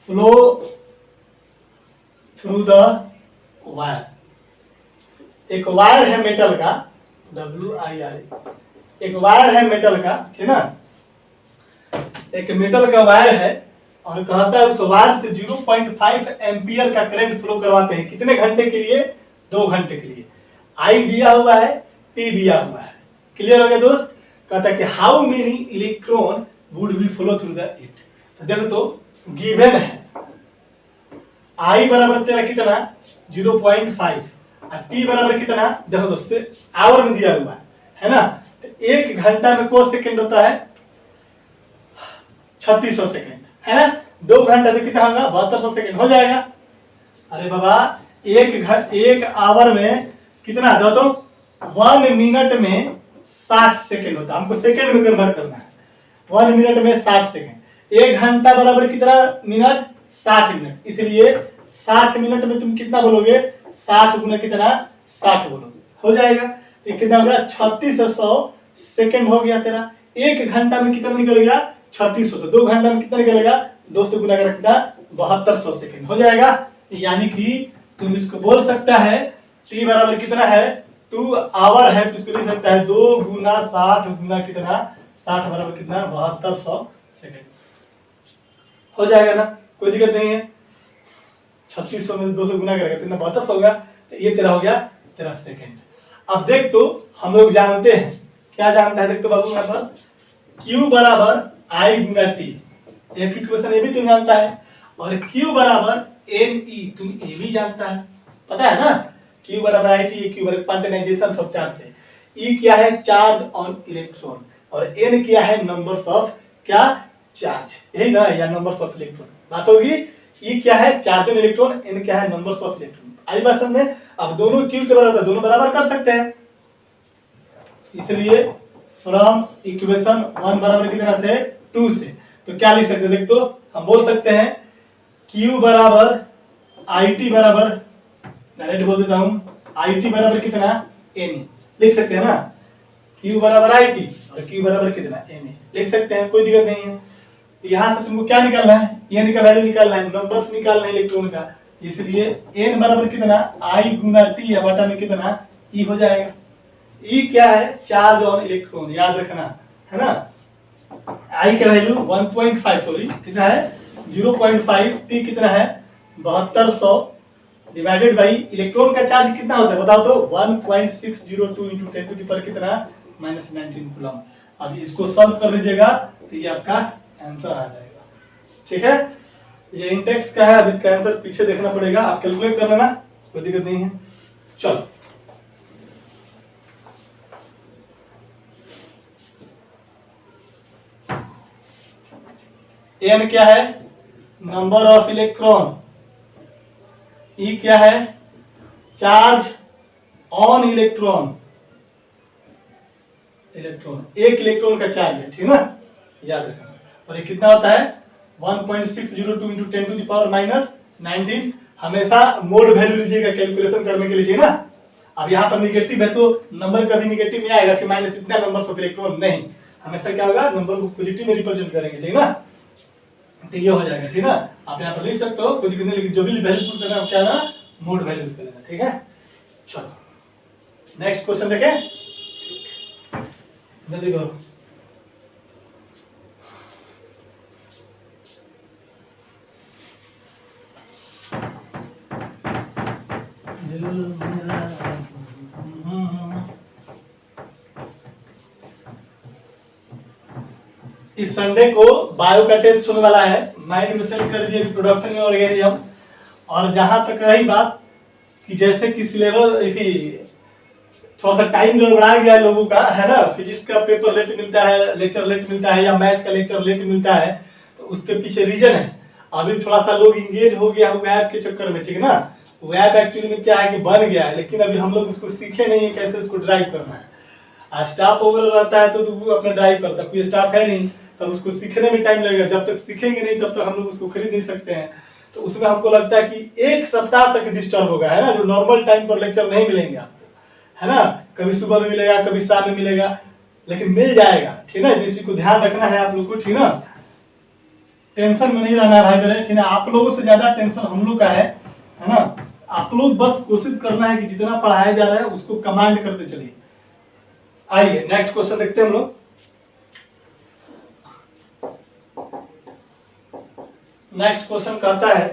flow through the wire. एक wire है मेटल का, WIR, एक वायर है मेटल का, ठीक ना, एक मेटल का वायर है, और कहता है उस वायर से 0.5 एम्पियर का करंट फ्लो करवाते हैं कितने घंटे के लिए, 2 घंटे के लिए। आई दिया हुआ है, टी दिया हुआ है। क्लियर हो गया दोस्त? कहता है कि how many electron would be flow through the it. तो देखो तो गिवन है आई बराबर तेरा कितना 0.5 और टी बराबर कितना देखो दोस्त आवर में दिया हुआ है ना। तो 1 घंटा में को सेकंड होता है 3600 सेकंड है ना। 2 घंटा में कितना होगा 7200 सेकंड हो जाएगा। अरे बाबा एक आवर में कितना दो तो 1 मिनट में 60 सेकंड होता है। हमको सेकंड में कन्वर्ट करना है। 1 मिनट में 60 सेकंड। 1 घंटा बराबर कितना मिनट 60 मिनट। इसलिए 60 मिनट में तुम कितना बोलोगे 60 गुना कितना 60 बोलोगे हो जाएगा। ये कितना होगा 3600 सेकंड हो गया तेरा। 1 घंटा में कितना निकलेगा 3600। तो 2 घंटा में कितना निकलेगा 2 से गुना कर कितना 7200 सेकंड हो जाएगा। यानी कि तुम इसको बोल सकता है टी बराबर कितना है 2 आवर है। तो इसको लिख सकता है 2 गुना 60 गुना कितना 60 बराबर कितना 7200 सेकंड हो जाएगा ना। कोई दिक्कत नहीं है। 3600 में 2 से गुना करेगा कितना 7200 होगा। तो ये तेरा हो गया तेरा सेकंड। अब देख तो हम लोग जानते हैं क्या जानता है देख तो बाबू यहाँ पर Q बराबर I गुना T। एक इक्वेशन ये भी तुम जानता है और Q बराबर NE तुम ये भी जानता है पता है ना। Q बराबर IT Q बराबर क्वांटाइजेशन ऑफ चार्ज है। E क्या है चार्ज ऑन इलेक्ट्रॉन और N क्या है नंबर्स ऑफ क्या चार्ज यही ना या नंबर्स ऑफ इलेक्ट्रॉन बात होगी। E क्या है चार्ज ऑन इलेक्ट्रॉन N क्या है नंबर्स ऑफ इलेक्ट्रॉन। आई बात समझ में। अब दोनों Q के बराबर दोनों बराबर कर सकते हैं। इसलिए फ्रॉम इक्वेशन 1 बराबर कितना से 2 से तो क्या लिख सकते हैं देख तो हम बोल सकते हैं Q बराबर IT बराबर डायरेक्ट बोल देता हूं IT बराबर कितना Na लिख सकते हैं ना। Q बराबर IT और Q बराबर कितना Na लिख सकते हैं कोई दिक्कत नहीं है। यहाँ से तुमको क्या निकालना है N का वैल्यू निकालना है नंबर्स निकालना है इलेक्ट्रॉन का। इसलिए N बराबर कितना I गुना T या बटा में कितना E हो जाएगा। E क्या है चार्ज ऑन इलेक्ट्रॉन याद रखना है ना। I का वैल्यू 1.5 सॉरी कितना है 0.5 T कितना है 7200 डिवाइडेड बाई इलेक्ट्रॉन का चार्ज कितना होता है बताओ तो 1.602 इंटू 10 टू द पावर कितना -19 कूलम। अब इसको सॉल्व कर लीजिएगा तो ये आपका आंसर आ जाएगा। ठीक है ये इंटेक्स का है। अब इसका आंसर पीछे देखना पड़ेगा आप कैलकुलेट कर लेना कोई दिक्कत नहीं है। चलो N क्या है नंबर ऑफ इलेक्ट्रॉन। E क्या है चार्ज ऑन इलेक्ट्रॉन एक इलेक्ट्रॉन का चार्ज है ठीक ना याद रखना। और ये कितना होता है 1.602 इंटू 10 टू द पावर -19। हमेशा मोड वैल्यू लीजिएगा कैलकुलेशन करने के लिए ठीक ना। अब यहाँ पर निगेटिव है तो नंबर कभी निगेटिव में आएगा कि माइनस इतना नंबर ऑफ इलेक्ट्रॉन नहीं हमेशा क्या होगा नंबर को पॉजिटिव में रिप्रेजेंट करेंगे ठीक ना। तो ये हो जाएगा ठीक ना। आप यहाँ पर लिख सकते हो कोई दिक्कत नहीं लेकिन जो भी वैल्यू पुट करना है क्या ना मोड वैल्यू यूज करेगा ठीक है। चलो नेक्स्ट क्वेश्चन देखें जल्दी करो। इस संडे को बायो का टेस्ट होने वाला है। माइंड में सेट कर दिए प्रोडक्शन में ऑर्गेनिज्म। और जहां तक रही बात कि जैसे कि सिलेबस थोड़ा सा टाइम गड़बड़ा गया लोगों का है ना। फिजिक्स का पेपर लेट मिलता है लेक्चर लेट मिलता है या मैथ का लेक्चर लेट मिलता है तो उसके पीछे रीजन है। अभी थोड़ा सा लोग इंगेज हो गया वेब के चक्कर में ठीक है ना। वेब एक्चुअली में क्या है कि बन गया है लेकिन अभी हम लोग उसको सीखे नहीं है कैसे उसको ड्राइव करना है। स्टाफ वगैरह रहता है तो वो अपना ड्राइव करता है कोई स्टाफ है नहीं तब उसको सीखने में टाइम लगेगा। जब तक सीखेंगे नहीं तब तक हम लोग उसको खरीद नहीं सकते हैं। तो उसमें हमको लगता है कि 1 सप्ताह तक डिस्टर्ब होगा है ना। जो नॉर्मल टाइम पर लेक्चर नहीं मिलेंगे आपको है ना। कभी सुबह में मिलेगा कभी शाम में मिलेगा लेकिन मिल जाएगा ठीक है। इसी को ध्यान रखना है आप लोग को ठीक ना। टेंशन में नहीं रहना है भाई मेरे ठीक है। आप लोगों से ज्यादा टेंशन हम लोग का है ना। आप लोग बस कोशिश करना है कि जितना पढ़ाया जा रहा है उसको कमांड करते चलिए। आइए नेक्स्ट क्वेश्चन देखते हैं हम लोग। नेक्स्ट क्वेश्चन कहता है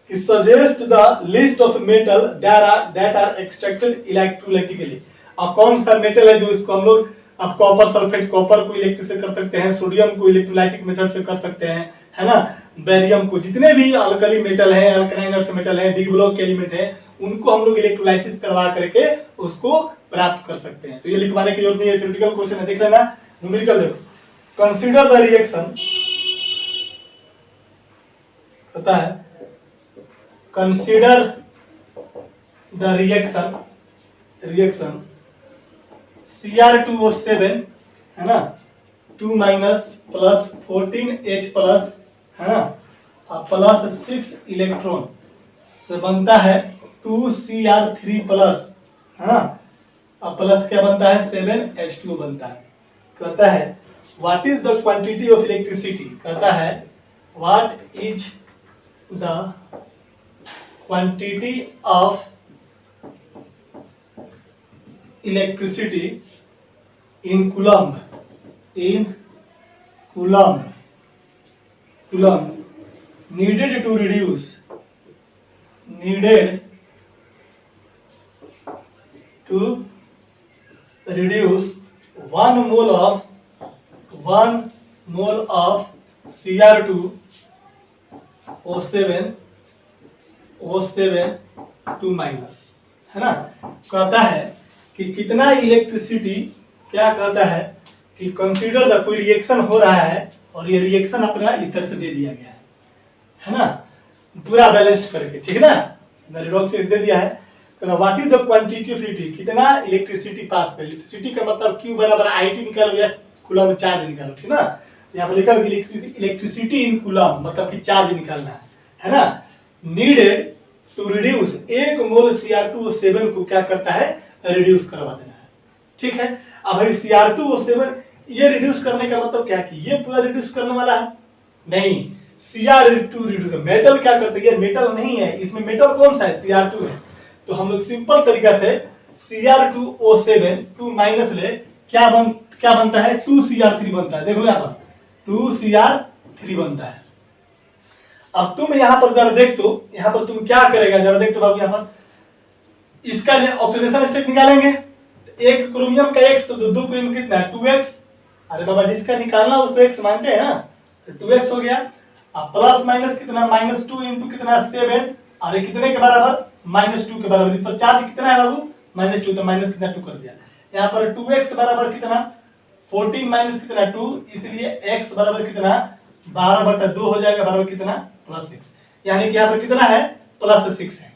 कि suggest the list of metal that are extracted electrolytically. अब कौन सा मेटल है जो इसको हम लोग, अब कॉपर सल्फेट, कॉपर को इलेक्ट्रिक से कर सकते हैं, सोडियम को इलेक्ट्रोलाइटिक मेथड से कर सकते हैं, है ना, बेरियम को, जितने भी अल्कली मेटल है, अल्कलाइन अर्थ मेटल है, डी ब्लॉक के एलिमेंट है, उनको हम लोग इलेक्ट्रोलाइसिस करवा करके उसको प्राप्त कर सकते हैं। तो ये लिखवाने की जरूरत नहीं है, थ्योरेटिकल क्वेश्चन है, देख लेना। न्यूमेरिकल देखो, कंसीडर द रिएक्शन, पता है, कंसीडर द रिएक्शन Cr2O7 है ना, 2 माइनस प्लस 14H प्लस, है ना, प्लस 6 इलेक्ट्रॉन से बनता है 2Cr3 प्लस, है ना, अब प्लस क्या बनता है 7H2 बनता है। कहता है what is the quantity of electricity, कहता है what is the quantity of electricity in coulomb needed to reduce 1 mole of Cr2O7 2 minus, है ना। कहता है कि कितना इलेक्ट्रिसिटी, क्या कहता है कि कंसीडर द, कोई रिएक्शन हो रहा है और ये रिएक्शन अपना इधर से दे दिया गया है ना, पूरा बैलेंस्ड करके, ठीक है ना, रिडॉक्स दे दिया है। तो what is the quantity of electricity, कितना इलेक्ट्रिसिटी पास कर, इलेक्ट्रिसिटी का मतलब Q बराबर IT निकालो या कूलम चार्ज निकालो, ठीक ना। यहाँ पर लिखा है इलेक्ट्रिसिटी इन कूलम, मतलब कि चार्ज निकालना है ना। Needed to reduce 1 mole Cr2O7 को क्या करता है, रिड्यूस करवा देना है, ठीक है। अब भाई Cr2O7 ये रिड्यूस करने का मतलब क्या है कि ये पूरा रिड्यूस करने वाला है, नहीं, Cr2 रिड्यूस, मेटल क्या करते हैं, ये मेटल नहीं है, इसमें मेटल कौन सा है, Cr2 है। तो हम लोग सिंपल तरीका से Cr2O7 2 माइनस ले, क्या बनता है 2Cr3 बनता है, देखो यहाँ पर 2Cr3 बनता है। अब तुम यहाँ पर जरा देख, तो यहाँ पर तुम क्या करेगा, जरा देख तो बाबू, यहाँ पर इसका ऑक्सीडेशन स्टेट निकालेंगे, एक क्रोमियम का x, तो दो क्रोमियम कितना है 2x, अरे बाबा जिसका निकालना उसको x मानते हैं ना, तो 2x हो गया। अब प्लस माइनस कितना, -2 इंटू कितना 7, और ये कितने के बराबर, -2 के बराबर, इस पर चार्ज कितना है बाबू, -2, तो माइनस कितना 2 कर दिया। यहाँ पर 2x बराबर कितना 14 माइनस कितना 2, इसलिए x बराबर कितना 12/2 हो जाएगा, बराबर कितना +6, यानी कि यहाँ पर कितना है +6 है,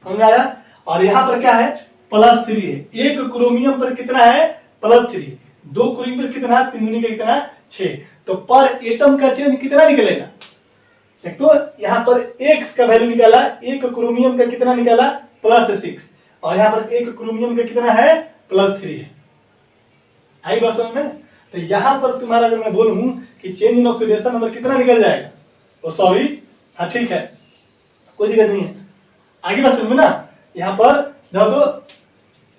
समझ आया। और यहाँ पर क्या है +3 है, एक क्रोमियम पर कितना है +3, दो क्रोमियम पर कितना, 3 दूनी का कितना 6, तो पर एटम का चेंज कितना निकलेगा, तो यहाँ पर x का वैल्यू निकाला, एक क्रोमियम का कितना निकाला +6, और यहाँ पर एक क्रोमियम का कितना है +3 है, आई बात समझ में। तो यहाँ पर तुम्हारा अगर मैं बोलूं कि चेंज इन ऑक्सीडेशन नंबर कितना निकल जाएगा, तो सॉरी, हाँ ठीक है, कोई दिक्कत नहीं है, आगे बात समझ में ना। यहाँ पर जब तो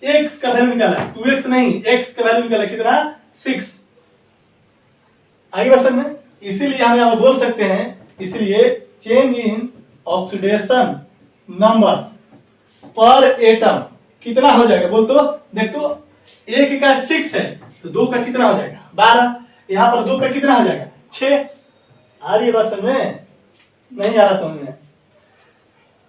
x का वैल्यू निकाला, 2x नहीं, x का वैल्यू निकाला कितना 6, आगे बात समझ में। इसीलिए हम यहाँ बोल सकते हैं, इसलिए चेंज इन ऑक्सीडेशन नंबर पर एटम कितना हो जाएगा, बोल तो देख, तो एक का 6 है, तो 2 का कितना हो जाएगा 12, यहाँ पर 2 का कितना हो जाएगा 6। आ रही है बात समझ में, नहीं आ रहा समझ में,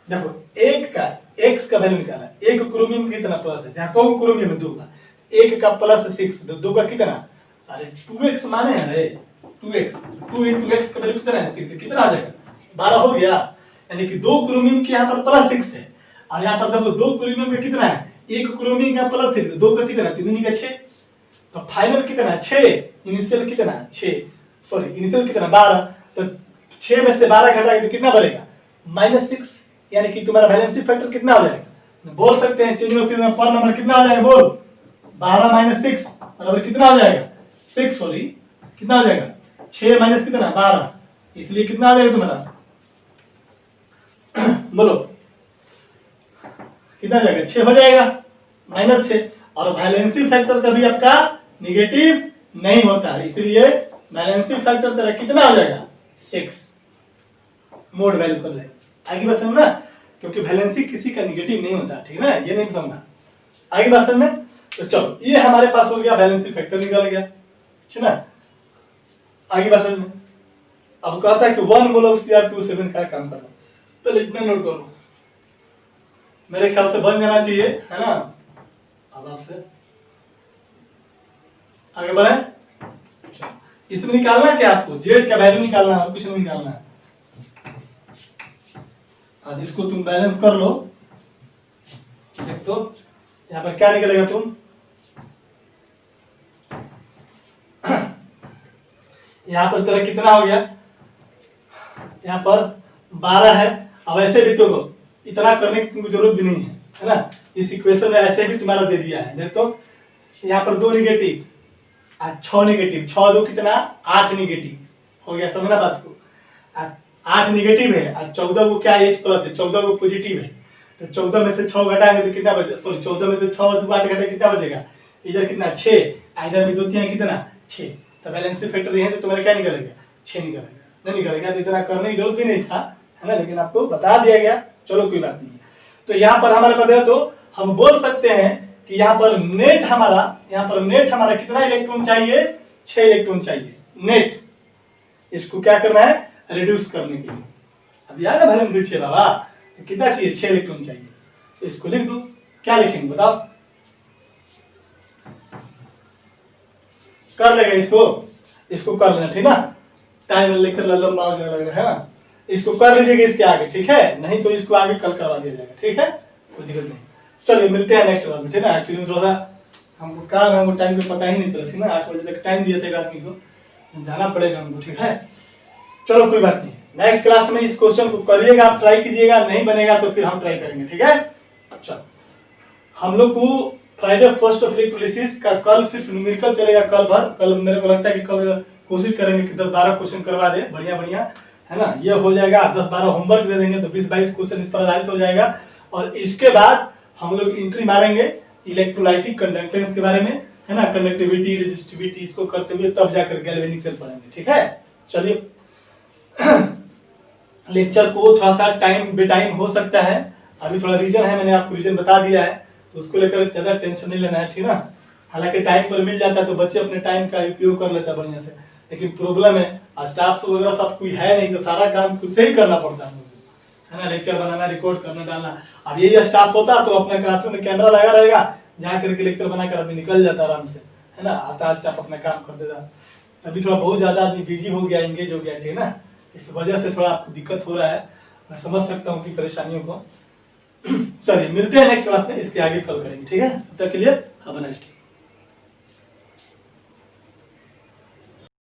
देखो एक का x का वैल्यू निकाला, एक क्रोमियम कितना प्लस है, जहाँ कौन क्रोमियम है 2 का, एक का +6, तो 2 का कितना, अरे 2x माने हैं, अरे 2x, 2 into x का वैल्यू कितना है 6, कितना आ जाएगा 12 हो गया, यानी कि 2 क्रोमियम के यहाँ पर +6 है, और यहाँ पर देखो 2 क्रोमियम का कितना है, एक क्रोमियम का +3, 2 का कितना 3 का 6, तो फाइनल कितना 6, इनिशियल कितना 6, सॉरी इनिशियल कितना 12, तो 6 में से 12 घटाएंगे तो कितना बनेगा -6, यानी कि तुम्हारा वैलेंसी फैक्टर कितना हो जाएगा, बोल सकते हैं चेंज ऑफ पर नंबर कितना आ जाएगा, बोल 12 - 6 बराबर कितना आ जाएगा 6, सॉरी कितना आ जाएगा 6 माइनस कितना 12, इसलिए कितना आ जाएगा तुम्हारा बोलो कितना आ जाएगा 6 हो जाएगा -6, और वैलेंसी फैक्टर कभी आपका नेगेटिव नहीं होता है, इसलिए वैलेंसी फैक्टर तेरा कितना हो जाएगा 6, मोड वैल्यू कर ले, आगे बात समझना, क्योंकि वैलेंसी किसी का निगेटिव नहीं होता, ठीक है ना, ये नहीं समझना। आगे बात समझ में। तो चलो ये हमारे पास हो गया, वैलेंसी फैक्टर निकल गया, ठीक है ना। आगे बात समझ में। अब कहता है कि 1 मोल ऑफ Cr2O7 का काम करना, पहले इतना नोट कर लो, मेरे ख्याल से बन जाना चाहिए, है ना। अब आपसे आगे बढ़े। इसमें निकालना क्या आपको, जेड का वैल्यू निकालना है, कुछ नहीं निकालना है। अब इसको तुम बैलेंस कर लो, देख तो यहाँ पर क्या निकलेगा तुम, यहाँ पर तेरा कितना हो गया, यहाँ पर 12 है। अब ऐसे भी तो इतना करने की तुमको जरूरत भी नहीं है ना, इस इक्वेशन में ऐसे भी तुम्हारा दे दिया है। देख तो यहाँ पर 2 निगेटिव और 6 निगेटिव, 6 2 कितना 8 निगेटिव हो गया, समझना बात को। 8 निगेटिव है और 14 को क्या H प्लस है, 14 को पॉजिटिव है, तो 14 में से 6 घटाएंगे तो कितना बचेगा, सॉरी 14 में से 6 2 8 घटाए कितना बचेगा, इधर कितना 6, इधर भी 2 3 कितना 6, तो बैलेंस फैक्टर ये है तो तुम्हारा क्या निकलेगा 6 निकलेगा, नहीं निकलेगा तो इतना करने की जरूरत भी नहीं था, है ना, लेकिन आपको बता दिया गया, चलो कोई बात नहीं है। तो यहाँ पर हमारे पास है, तो हम बोल सकते हैं कि यहाँ पर नेट हमारा कितना इलेक्ट्रॉन चाहिए, 6 इलेक्ट्रॉन चाहिए नेट। इसको क्या करना है, रिड्यूस करने के लिए। अब यार ना वैलेंसी 6 बाबा, तो कितना चाहिए 6 इलेक्ट्रॉन चाहिए, तो इसको लिख दो, क्या लिखेंगे बताओ, कर लेगा इसको कर लेना, ठीक ना, टाइम लेक्चर लंबा हो जाएगा, है ना, इसको कर लीजिएगा इसके आगे, ठीक है, नहीं तो इसको आगे कल करवा दिया जाएगा, ठीक है, कोई दिक्कत नहीं। चलिए मिलते हैं नेक्स्ट बार में, ठीक है। एक्चुअली थोड़ा हमको काम है, हमको टाइम का पता ही नहीं चला, ठीक है ना, 8 बजे तक टाइम दिया था एक आदमी को, जाना पड़ेगा हमको, ठीक है। चलो कोई बात नहीं, नेक्स्ट क्लास में इस क्वेश्चन को करिएगा, आप ट्राई कीजिएगा, नहीं बनेगा तो फिर हम ट्राई करेंगे, ठीक है। अच्छा, हम लोग को फ्राइडे फर्स्ट ऑफ इलेक्ट्रोलिसिस का कल सिर्फ न्यूमेरिकल चलेगा, कल भर, कल मेरे को लगता है कि कल कोशिश करेंगे कि 10-12 क्वेश्चन करवा दे, बढ़िया, है ना, ये हो जाएगा। 10-12 होमवर्क दे देंगे तो 20-22 क्वेश्चन इस पर आधारित हो जाएगा, और इसके बाद हम लोग एंट्री मारेंगे इलेक्ट्रोलाइटिक कंडक्टेंस के बारे में, है ना, कंडक्टिविटी रेजिस्टिविटी, इसको करते हुए तब जाकर गैल्वेनिक सेल पढ़ेंगे, ठीक है। चलिए लेक्चर को थोड़ा सा टाइम बेटाइम हो सकता है, अभी थोड़ा रीजन है, मैंने आपको रीजन बता दिया है, तो उसको लेकर ज्यादा टेंशन नहीं लेना है, ठीक ना। हालांकि टाइम पर मिल जाता है तो बच्चे अपने टाइम का उपयोग कर लेता है बढ़िया से, लेकिन प्रॉब्लम है स्टाफ वगैरह सब कोई है नहीं, तो सारा काम खुद से ही करना पड़ता है ना, लेक्चर बनाना, रिकॉर्ड करना, डालना। अब यही स्टाफ होता तो अपने क्लासरूम में कैमरा लगा रहेगा, जहाँ करके लेक्चर बनाकर आदमी निकल जाता आराम से, है ना, आता स्टाफ अपना काम कर देता। अभी थोड़ा बहुत ज्यादा आदमी बिजी हो गया, एंगेज हो गया, ठीक है ना, इस वजह से थोड़ा आपको दिक्कत हो रहा है, मैं समझ सकता हूँ कि परेशानियों को। चलिए मिलते हैं नेक्स्ट क्लास में, इसके आगे कल करेंगे, ठीक है, तब तक के लिए